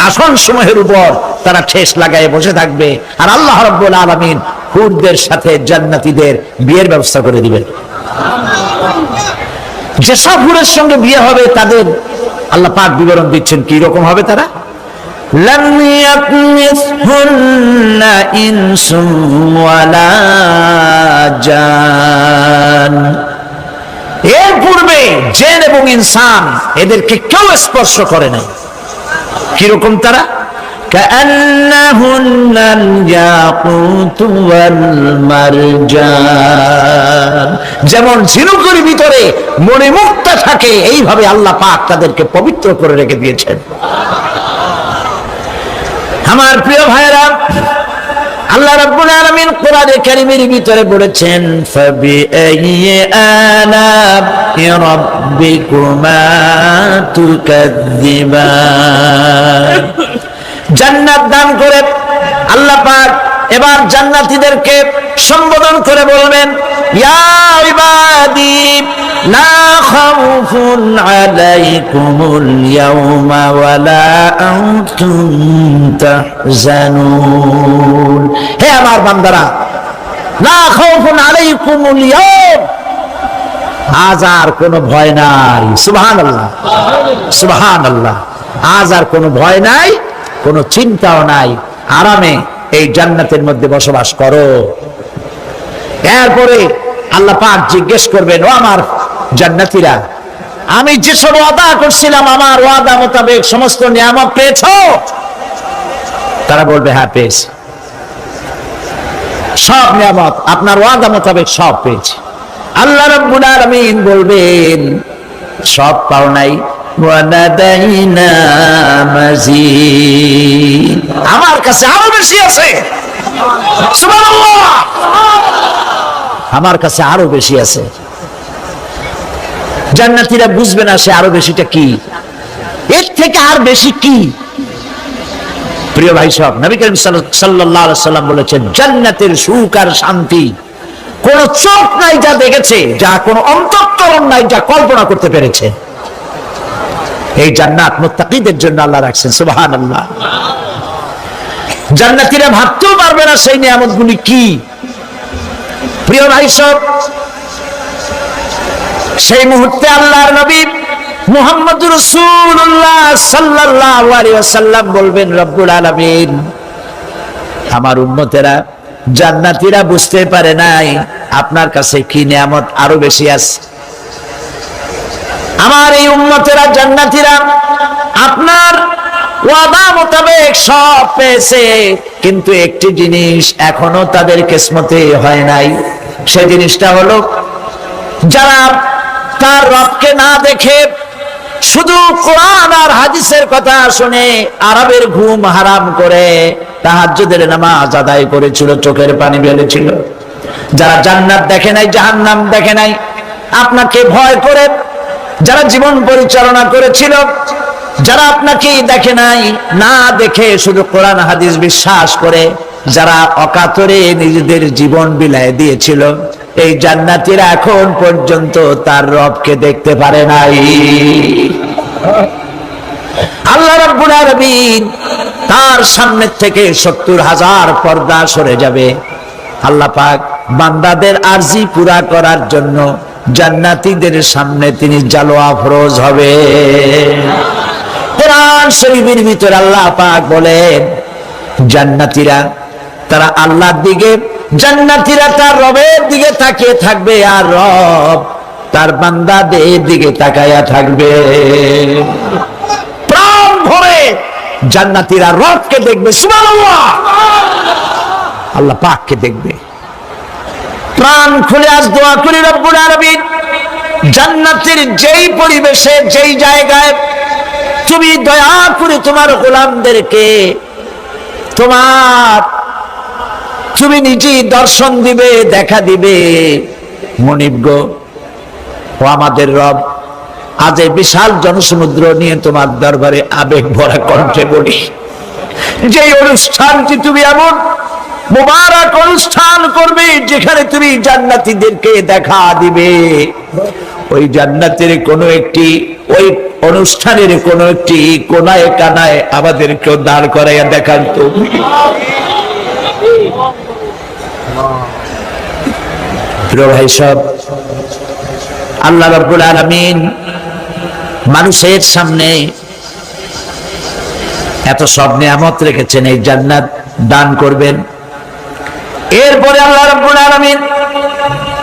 আসন সমূহের উপর তারা ঠেস লাগায় বসে থাকবে, আর আল্লাহ রাব্বুল আলামিন হুরদের সাথে জান্নাতীদের বিয়ের ব্যবস্থা করে দিবেন। যেসব হুরের সঙ্গে বিয়ে হবে তাদের আল্লাহ পাক বিবরণ দিচ্ছেন কি রকম হবে তারা। লাম ইয়াতমিসহুন্না ইনসুন ওয়ালা জান, এর পূর্বে জিন এবং ইনসান এদেরকে কেউ স্পর্শ করে নাই। কিরকম তারা? কাআন্নাহুন্নাল ইয়াকুতু ওয়াল মারজান, যেমন ঝিনুকের ভিতরে মণিমুক্তা থাকে, এইভাবে আল্লাহ পাক তাদেরকে পবিত্র করে রেখে দিয়েছেন। আমার প্রিয় ভাইরা, আল্লাহ রাব্বুল আলামিন কোরআনে কারীমের ভিতরে বলেছেন, ফাবিআইয়ি আলা'i রাব্বিকুমা তুকাযযিবান। জান্নাত দান করে আল্লাহ পাক এবার জান্নাতীদেরকে সম্বোধন করে বলবেন, ইয়া ইবাদি লা খাউফুন আলাইকুমুল ইয়াওমা ওয়ালা আনতুম তাহজানুন। হে আমার বান্দারা, লা খাউফুন আলাইকুমুল ইয়াওম, আজ আর কোনো ভয় নাই। সুবহানাল্লাহ, সুবহানাল্লাহ। আজ আর কোনো ভয় নাই, কোনো চিন্তাও নাই, আরামে এই জান্নাতের মধ্যে বসবাস করো। এরপরে আল্লাহ পাক জিজ্ঞেস করবেন, ও আমার জান্নাতীরা, আমি যেসব ওয়াদা করছিলাম আমার ওয়াদা মোতাবেক সমস্ত নিয়ামত পেয়েছো? তারা বলবে হ্যাঁ পেয়েছি, সব নিয়ামত আপনার ওয়াদা মোতাবেক সব পেয়েছি। আল্লাহ রাব্বুল আলামিন বলবেন সব পাও নাই, ওয়ানাদাইনা মাজিদ, আমার কাছে আরো বেশি আছে। সুবহানাল্লাহ, আমার কাছে আরো বেশি আছে। জান্নাতীরা বুঝবে না সে আরো বেশিটা কি, এর থেকে আর বেশি কি। প্রিয় ভাই সব, নবী করিম সাল্লাল্লাহু আলাইহি সাল্লাম বলেছেন, জান্নাতের সুখ আর শান্তি কোন চোখ নাই যা দেখেছে, যা কোন অন্তঃকরণ নাই যা কল্পনা করতে পেরেছে। এই জান্নাত মুত্তাকিদের জন্য আল্লাহ রাখছেন। সুবহানাল্লাহ। জান্নাতীরা ভাবতেও পারবে না সেই নিয়ামতগুলি কি। প্রিয় ভাই সব, সেই মুহূর্তে আল্লাহর নবী মুহাম্মদুর রাসূলুল্লাহ সাল্লাল্লাহু আলাইহি ওয়াসাল্লাম বলবেন, রব্বুল আলামিন, আমার উম্মতেরা জান্নাতীরা বুঝতে পারে নাই আপনার কাছে কি নিয়ামত আরো বেশি আছে। আমার এই উম্মতেরা জান্নাতীরা আপনার ওয়াদা মোতাবেক সব পেয়েছে, কিন্তু একটি জিনিস এখনো তাদের কিসমতে হয় নাই। সেই জিনিসটা হলো, যারা তার রবকে না দেখে শুধু কোরআন আর হাদিসের কথা শুনে আরবের ঘুম হারাম করে তাহাজ্জুদের নামাজ আদায় করেছিল, চোখের পানি ফেলেছিল, যারা জান্নাত দেখে নাই, জাহান্নাম দেখে নাই, আপনাকে ভয় করে যারা জীবন পরিচালনা করেছিল, যারা আপনাকে দেখে নাই, না দেখে শুধু কোরআন হাদিস বিশ্বাস করে যারা অকাতরে নিজেদের জীবন বিলায় দিয়েছিল, এই জান্নাতীরা এখন পর্যন্ত তার রবকে দেখতে পারে নাই। আল্লাহ রাব্বুল আলামিন তার সামনে থেকে ৭০,০০০ পর্দা সরে যাবে। আল্লাহ পাক বান্দাদের আরজি পুরা করার জন্য জান্নাতীদের সামনে তিনি জালোয়া ফরজ হবে। কোরআন শরীফের ভিতরে আল্লাহ পাক বলেন, জান্নাতীরা তারা আল্লাহর দিকে, জান্নাতীরা তার রবের দিকে তাকিয়ে থাকবে, আর রব তার বান্দাদের দিকে তাকায়া থাকবে। প্রাণ ভরে জান্নাতীরা রবকে দেখবে। সুবহানাল্লাহ, আল্লাহ পাককে দেখবে। প্রাণ খুলে আজ দোয়া করি, রব্বুল আলামিন, জান্নাতের যেই পরিবেশে, যেই জায়গায় তুমি দয়া করে তোমার গোলামদেরকে তুমি নিজেই দর্শন দিবে, দেখা দিবে। মনিব গো, ও আমাদের রব, আজ এই বিশাল জনসমুদ্র নিয়ে তোমার দরবারে আবেগ ভরা কণ্ঠে বলি, যে অনুষ্ঠানটি তুমি এমন মুবারক অনুষ্ঠান করবে যেখানে তুমি জান্নাতীদেরকে দেখা দিবে, ওই জান্নাতের কোনো একটি, ওই অনুষ্ঠানের কোনো একটি কোনায় কানায় আমাদেরকেও দাঁড় করাইয়া দেখান তো। প্রিয় ভাই সব, আল্লাহ রাব্বুল আলামিন মানুষের সামনে এত সব নিয়ামত রেখেছেন, এই জান্নাত দান করবেন। এরপরে আল্লাহ রাব্বুল আলামিন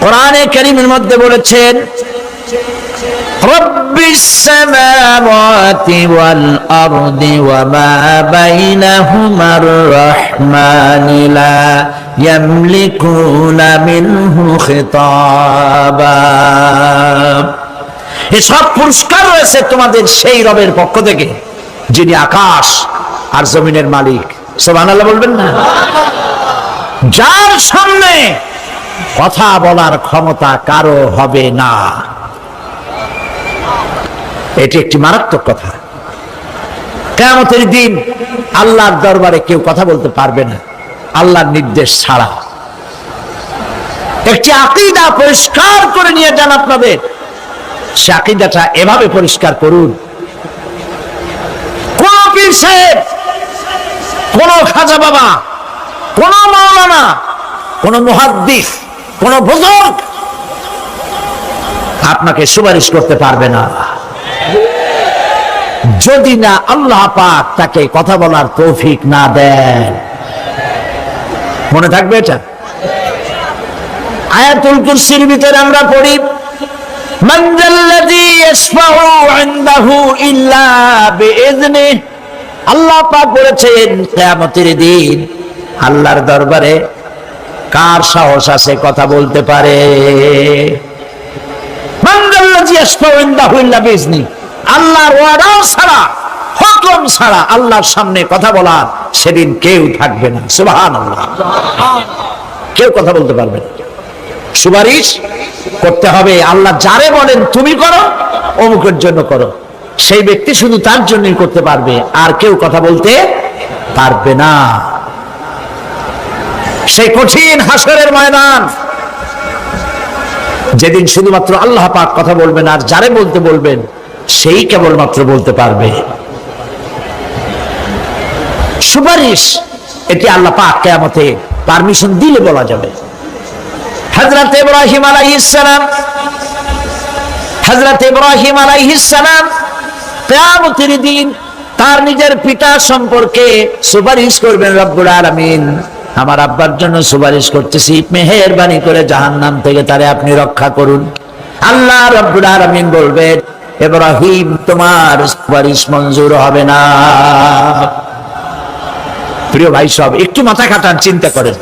কোরআনে কারীমের মধ্যে বলেছেন, রব্বিস সামাওয়াতি ওয়াল আরদি ওয়া মা বাইনাহুমার রাহমানি লা ইয়ামলিকুনা মিনহু খিতাবা। এসব পুরস্কার রয়েছে তোমাদের সেই রবের পক্ষ থেকে যিনি আকাশ আর জমিনের মালিক। সুবহানাল্লাহ বলবেন না? যার সামনে কথা বলার ক্ষমতা কারো হবে না। এটি একটি মারাত্মক কথা। কিয়ামতের দিন আল্লাহর দরবারে কেউ কথা বলতে পারবে না আল্লাহর নির্দেশ ছাড়া। একটি আকীদা পরিষ্কার করে নিয়ে যান আপনাদের। সে আকীদাটা এভাবে পরিষ্কার করুন, কোন পীর সাহেব, কোন খাজা বাবা, কোন মাওলানা, কোন মুহাদ্দিস, কোন বুজুর্গ আপনাকে সুপারিশ করতে পারবে না। যদি না আল্লাহ পাক তাকে কথা বলার তৌফিক না দেন। মনে থাকবে এটা। আয়াতুল কুরসির ভিতরে আমরা পড়ি, মান যাল্লাযী ইয়াশফাউ ইনদাহু ইল্লা বিইযনিহি। আল্লাহ পাক বলেছেন কিয়ামতের দিন আল্লাহর দরবারে কার সাহস আছে কথা বলতে পারে? মান যাল্লাযী ইয়াশফাউ ইনদাহু ইল্লা বিইযনিহি। আল্লাহর ওয়াদা ছাড়া, হুকুম ছাড়া আল্লাহর সামনে কথা বলার সেদিন কেউ থাকবে না। সুবহানাল্লাহ। কেউ কথা বলতে পারবে না। সুপারিশ করতে হবে, আল্লাহ যারে বলেন তুমি করো, অমুকের জন্য করো, সেই ব্যক্তি শুধু তার জন্যই করতে পারবে, আর কেউ কথা বলতে পারবে না। সেই কঠিন হাসরের ময়দান, যেদিন শুধুমাত্র আল্লাহ পাক কথা বলবেন, আর যারে বলতে বলবেন সেই কেবলমাত্র বলতে পারবে। সুপারিশ এটি আল্লাহ পাক কিয়ামতে পারমিশন দিলে বলা যাবে। হযরত ইব্রাহিম আলাইহিস সালাম কিয়ামতের দিন তার নিজের পিতা সম্পর্কে সুপারিশ করবেন। রব্বুল আলামিন, আমার আব্বার জন্য সুপারিশ করতেছি, মেহেরবানি করে জাহান্নাম থেকে তারে আপনি রক্ষা করুন। আল্লাহ রব্বুল আলামিন বলবেন, ইব্রাহিম তোমার সুপারিশ মঞ্জুর হবে না। প্রিয় ভাই সব, একটু মাথা খাটান, চিন্তা করেন।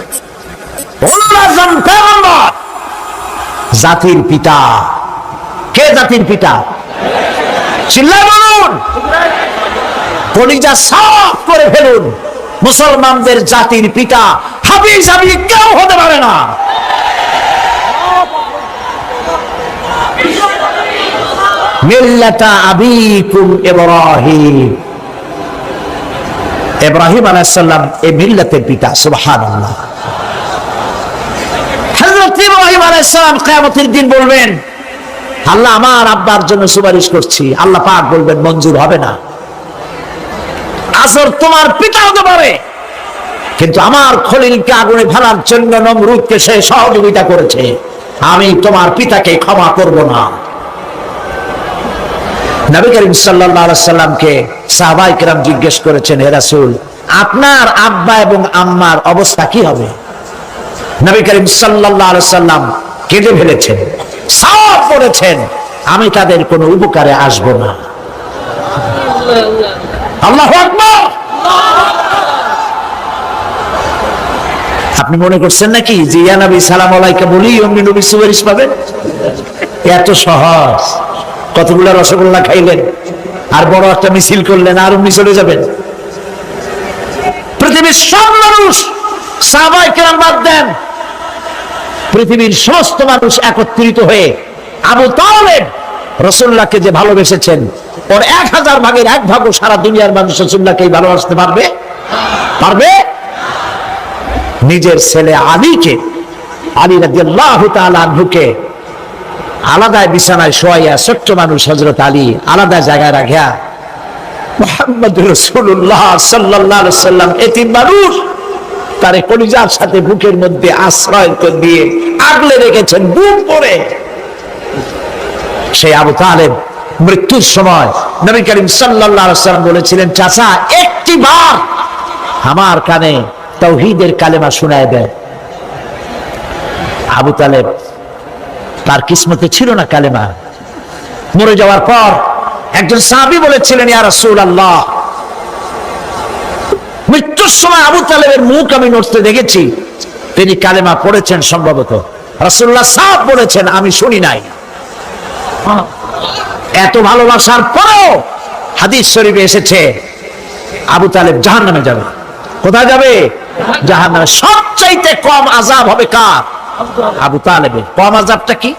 জাতির পিতা কে? জাতির পিতা চিল্লায় বলুন, কলিজা সাফ করে ফেলুন। মুসলমানদের জাতির পিতা হাবিজ হাবি কেউ হতে পারে না। মিল্লাতা আবিকুম ইব্রাহিম। ইব্রাহিম আলাইহিস সালাম এই মিল্লাতের পিতা। সুবহানাল্লাহ। হযরত ইব্রাহিম আলাইহিস সালাম কিয়ামতের দিন বলবেন, আল্লাহ আমার আব্বার জন্য সুপারিশ করছি। আল্লাহ পাক বলবেন মঞ্জুর হবে না। আসর তোমার পিতা হতে পারে, কিন্তু আমার খলিলকে আগুনে ফেলার জন্য নমরুদকে সে সহযোগিতা করেছে, আমি তোমার পিতাকে ক্ষমা করব না। নবী করিম সাল্লাল্লাহু আলাইহি সাল্লামকে সাহাবায়ে কেরাম জিজ্ঞেস করেছেন, হে রাসূল, আপনার আব্বা এবং আম্মার অবস্থা কি হবে? নবী করিম সাল্লাল্লাহু আলাইহি সাল্লাম কেঁদে ফেলেছেন, সাফ বলেছেন, আমি তাদের কোনো উপকারে আসব না। আল্লাহু আকবার। আপনি মনে করছেন নাকি যে ইয়া নবী সালাম আলাইকা বলি অমনি নবী সুপারিশ পাবেন? এত সহজ। কতগুলো রসগোল্লা খাইলেন আর বড় একটা মিছিল করলেন আর অমনি চলে যাবেন? পৃথিবীর সব মানুষ, সাহাবায়ে কেরাম বাদ দেন, পৃথিবীর সমস্ত মানুষ একত্রিত হয়ে আবু তালেব রাসূলুল্লাহকে যে ভালোবেসেছেন, ওর 1000 ভাগের 1 ভাগও সারা দুনিয়ার মানুষ রাসূলুল্লাহকে ভালোবাসতে পারবে? পারবে? নিজের ছেলে আলীকে, আলী রাদিয়াল্লাহু তাআলা আনহুকে আলাদা বিছানায় শোয়াইয়া, ছোট্ট মানুষ হযরত আলী আলাদা জায়গায় রাখিয়া মুহাম্মদুর রাসূলুল্লাহ সাল্লাল্লাহু আলাইহি সাল্লাম এতিম মানুষ তারে কলিজার সাথে বুকের মধ্যে আশ্রয় দিয়ে আগলে রেখেছেন বুক ভরে। সেই আবু তালেব মৃত্যুর সময় নবী করিম সাল্লাল্লাহু আলাইহি সাল্লাম বলেছিলেন, চাচা একটি বার আমার কানে তাওহীদের কালেমা শোনায় দেন। আবু তালেব তার কিসমতে ছিল না কালেমা। মরে যাওয়ার পর একজন সাহাবী বলেছিলেন, ইয়া রাসূলুল্লাহ, মৃত্যুর সময় আবু তালেবের মুখ আমি নড়তে দেখেছি, তিনি কালেমা পড়েছেন সম্ভবত। রাসূলুল্লাহ সাফ বলেছেন, আমি শুনি নাই। এত ভালোবাসার পরেও হাদিস শরীফে এসেছে আবু তালেব জাহান্নামে যাবে। কোথায় যাবে? জাহান্নামে। সবচাইতে কম আযাব হবে কার? আবু তালেবের। কম আযাবটা কি?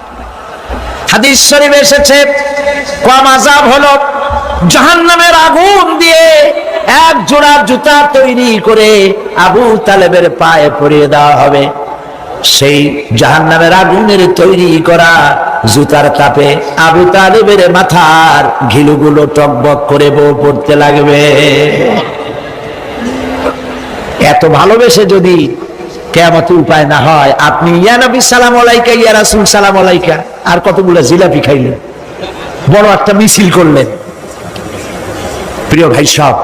হাদিস শরীফে এসেছে কম আযাব হলো জাহান্নামের আগুন দিয়ে এক জোড়া জুতা তৈরি করে আবু তালেবের পায়ে পরিয়ে দেওয়া হবে। সেই জাহান্নামের আগুনের তৈরি করা জুতার তাপে আবু তালেবের মাথার ঘিলুগুলো টকবক করে বউ পড়তে লাগবে। এত ভালোবেসে যদি কিয়ামতে উপায় না হয়, আপনি ইয়া নবী সালাম আলাইকা, ইয়া রাসূল সালাম আলাইকা, আর কতগুলো জিলাপি খাইলেন, বড় একটা মিছিল করলেন, প্রিয় ভাই সব,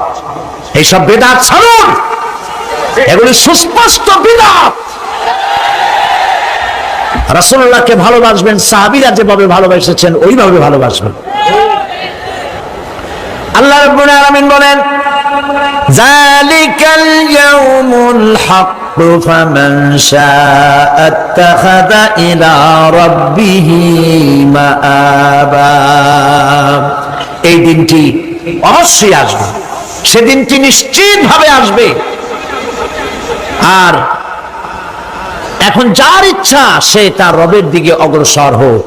এইসব বিদআত ছাড়ুন, এগুলি সুস্পষ্ট বিদআত। রাসূলুল্লাহকে ভালোবাসবেন, সাহাবীরা যেভাবে ভালোবেসেছেন ওইভাবে ভালোবাসবেন। আল্লাহ রাব্বুল আলামিন বলেন, যালিকাল ইয়াউমুল হক ফামান শাআ আত্তাখাযা ইলা রাব্বিহি মাআবা। এই দিনটি অবশ্যই আসবে, সেদিনটি নিশ্চিতভাবে আসবে। আর এখন যার ইচ্ছা সে তার রবের দিকে অগ্রসর হোক।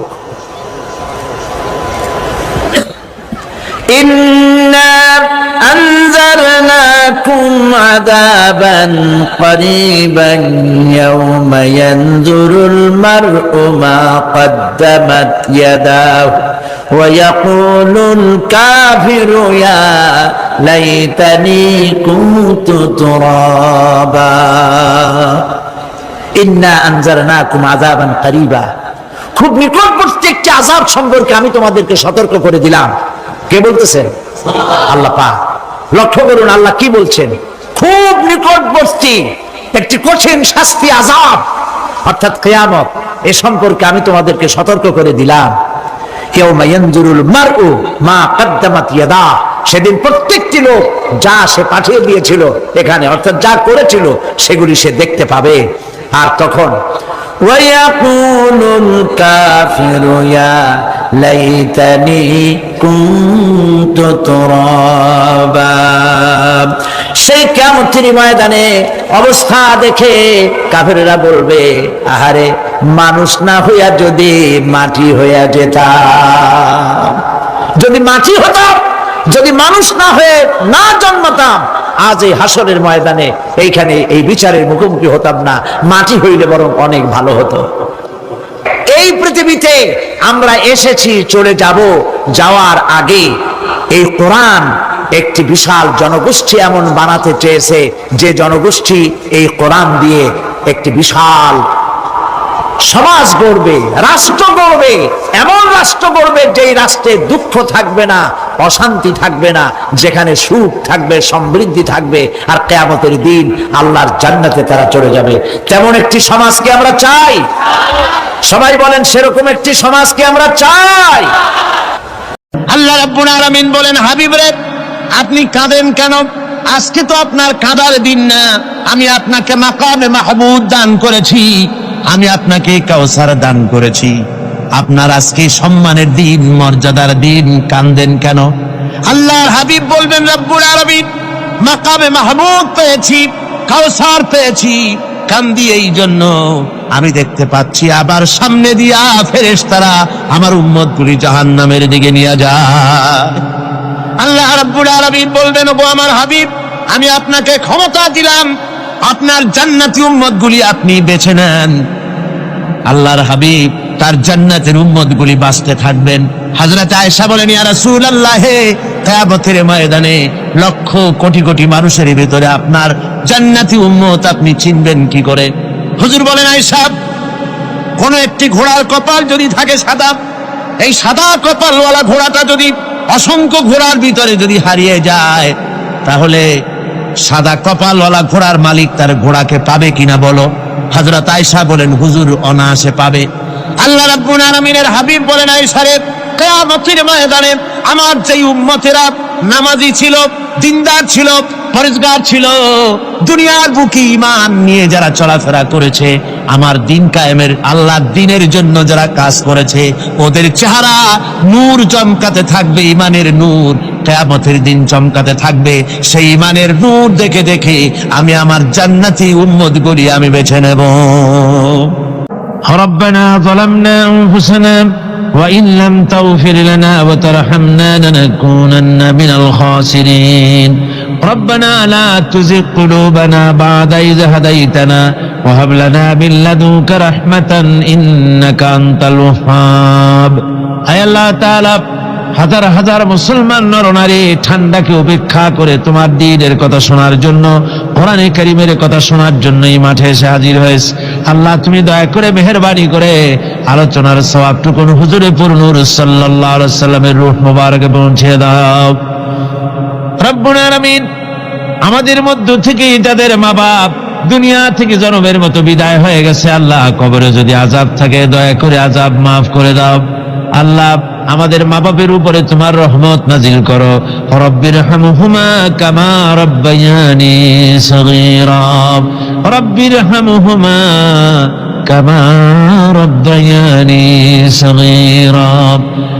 ইন্না আনজারনাকুম আযাবান করিবান ইয়াওমা ইয়ানজুরুল মার'উ মা কদ্দামাত ইয়াদাহু ওয়া ইয়াকুলুল কাফিরু ইয়া লাইতানি কুনতু তুরাবা। ইন্না আনজারনাকুম আযাবান করিবা, খুব নিকটবর্তী একটি আযাব সম্পর্কে আমি তোমাদেরকে সতর্ক করে দিলাম। কে বলতেছেন? আল্লাহ পাক। লক্ষ্য করুন আল্লাহ কি বলছেন, খুব নিকটবর্তী একটি কঠিন শাস্তি, আযাব অর্থাৎ কিয়ামত, এ সম্পর্কে আমি তোমাদেরকে সতর্ক করে দিলাম। ইয়াউমা ইয়ানজুরুল মার'উ মা কদ্দামাত ইয়াদা, সেদিন প্রত্যেকটি লোক যা সে পাঠিয়ে দিয়েছিল এখানে, অর্থাৎ যা করেছিল সেগুলি সে দেখতে পাবে। আর তখন ওয়ায়াকুলুল কাফিরু ইয়া লাইতানি কুনতু তুরাবা। সেই কিয়ামতের ময়দানে অবস্থা দেখে কাফেররা বলবে, আহারে মানুষ না হইয়া যদি মাটি হইয়া যেতাম, যদি মাটি হতাম, যদি মানুষ না হয়ে না জন্মাতাম, আজ এই হাসরের ময়দানে এইখানে এই বিচারের মুখোমুখি হতাম না, মাটি হইলে বরং অনেক ভালো হতো। এই পৃথিবীতে আমরা এসেছি, চলে যাব, যাওয়ার আগে এই কোরআন একটি বিশাল জনগোষ্ঠী এমন বানাতে চেয়েছে যে জনগোষ্ঠী এই কোরআন দিয়ে একটি বিশাল সমাজ গড়বে, রাষ্ট্র গড়বে, এমন রাষ্ট্র গড়বে যেই রাষ্ট্রে দুঃখ থাকবে না, অশান্তি থাকবে না, যেখানে সুখ থাকবে, সমৃদ্ধি থাকবে, আর কিয়ামতের দিন আল্লাহর জান্নাতে তারা চলে যাবে। তেমন একটি সমাজকে আমরা চাই। সবাই বলেন, সেরকম একটি সমাজকে আমরা চাই। আল্লাহ রাব্বুল আলামিন বলেন, হাবিব রে আপনি কাঁদেন কেন? আজকে তো আপনার কাঁদার দিন না, আমি আপনাকে মাকামে মাহমুদ দান করেছি, আমি আপনাকে কাউসার দান করেছি, আপনার আজকে সম্মানের দিন, মর্যাদার দিন, কাঁদেন কেন? আল্লাহর হাবিব বলবেন, রব্বুল আলামিন মাকামে মাহমুদ পেয়েছি, কাউসার পেয়েছি, কান্দি এই জন্য আমি দেখতে পাচ্ছি আবার সামনে দিয়া ফেরেশতারা আমার উম্মতগুলি জাহান্নামের দিকে নিয়ে যায়। আল্লাহ রাব্বুল আলামিন বলবেন, ওগো আমার হাবিব, আমি আপনাকে ক্ষমতা দিলাম, আপনার জান্নাতি উম্মতগুলি আপনি বেছে নেন। আল্লাহর হাবিব তার জান্নাতের উম্মতগুলি বাঁচতে থাকবেন। হযরত আয়েশা বলেন, ইয়া রাসূলুল্লাহ, কিয়ামতের ময়দানে লক্ষ কোটি কোটি মানুষের ভিতরে আপনার জান্নাতি উম্মত আপনি চিনবেন কি করে? হুজুর বলেন, আয়েশা, কোন একটি ঘোড়ার কপাল যদি থাকে সাদা, এই সাদা কপালওয়ালা ঘোড়াটা যদি অসংখ্য ঘোড়ার ভিতরে যদি হারিয়ে যায়, তাহলে সাদা কপালওয়ালা ঘোড়ার মালিক তার ঘোড়াকে পাবে কিনা বলো? হযরত আয়েশা বলেন, হুজুর অনায়াসে পাবে। আল্লাহ রাব্বুল আলামিনের হাবিব বলেন, আয়েশা রে, কিয়ামতের ময়দানে আমার যেই উম্মতেরা নামাজি ছিল, দিনদার ছিল, পরেজগার ছিল, দুনিয়ার বুকে ঈমান নিয়ে যারা চলাফেরা করেছে, আমার দিন কায়েমের আল্লাহর দিনের জন্য যারা কাজ করেছে, ওদের চেহারা নূর চমকাতে থাকবে, ঈমানের নূর কিয়ামতের দিন চমকাতে থাকবে। সেই ঈমানের নূর দেখে দেখে আমি আমার জান্নাতি উম্মতগুলি আমি বেছে নেব। রব্বানা যালামনা আনফুসানা وإن لم تغفر لنا وترحمنا لنكونن من الخاسرين ربنا لا تزغ قلوبنا بعد إذ هديتنا وهب لنا من لدنك رحمة إنك أنت الوهاب أي الله تعالى হাজার হাজার মুসলমান নরনারী ঠান্ডাকে উপেক্ষা করে তোমার দ্বীনের কথা শোনার জন্য, কোরআনে কারীমের কথা শোনার জন্য এই মাঠে এসে হাজির হয়েছে। আল্লাহ তুমি দয়া করে মেহেরবানি করে আলোচনার সওয়াবটুকু হুজুরে পুর নূর সাল্লাল্লাহু আলাইহি সাল্লামের রূহ মুবারকে পৌঁছে দাও। রব্বুল আলামিন আমাদের মধ্য থেকে যাদের মা বাপ দুনিয়া থেকে জন্মের মতো বিদায় হয়ে গেছে, আল্লাহ কবরে যদি আযাব থাকে দয়া করে আযাব মাফ করে দাও। আল্লাহ আমাদের মা বাপের উপরে তোমার রহমত নাজিল করো। রব্বিরহামহুমা কামা রব্বায়ানি সগীরা, রব্বিরহামহুমা কামা রব্বায়ানি সগীরা।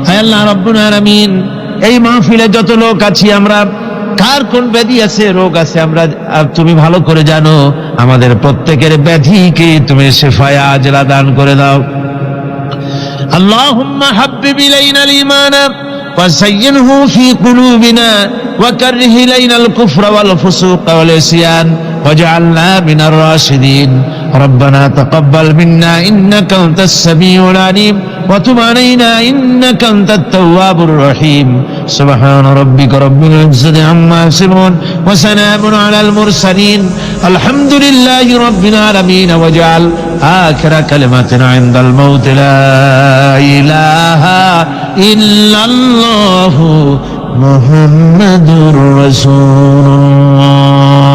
হে আল্লাহ রাব্বুল আলামিন, এই মাহফিলে যত লোক আছি আমরা, কার কোন ব্যাধি আছে, রোগ আছে, আমরা তুমি ভালো করে জানো। আমাদের প্রত্যেকের ব্যাধিকে তুমি শিফায়ে আজলা দান করে দাও। اللهم حبب إلينا الإيمان وزينه في قلوبنا وكره إلينا الكفر والفسوق والعصيان واجعلنا من الراشدين. ربنا تقبل منا إنك أنت السميع العليم وتب علينا إنك أنت التواب الرحيم. سبحان ربك رب العزة عما يصفون وسلام على المرسلين الحمد لله رب العالمين. واجعل آخر كلمتنا عند الموت لا إله إلا الله محمد رسول الله.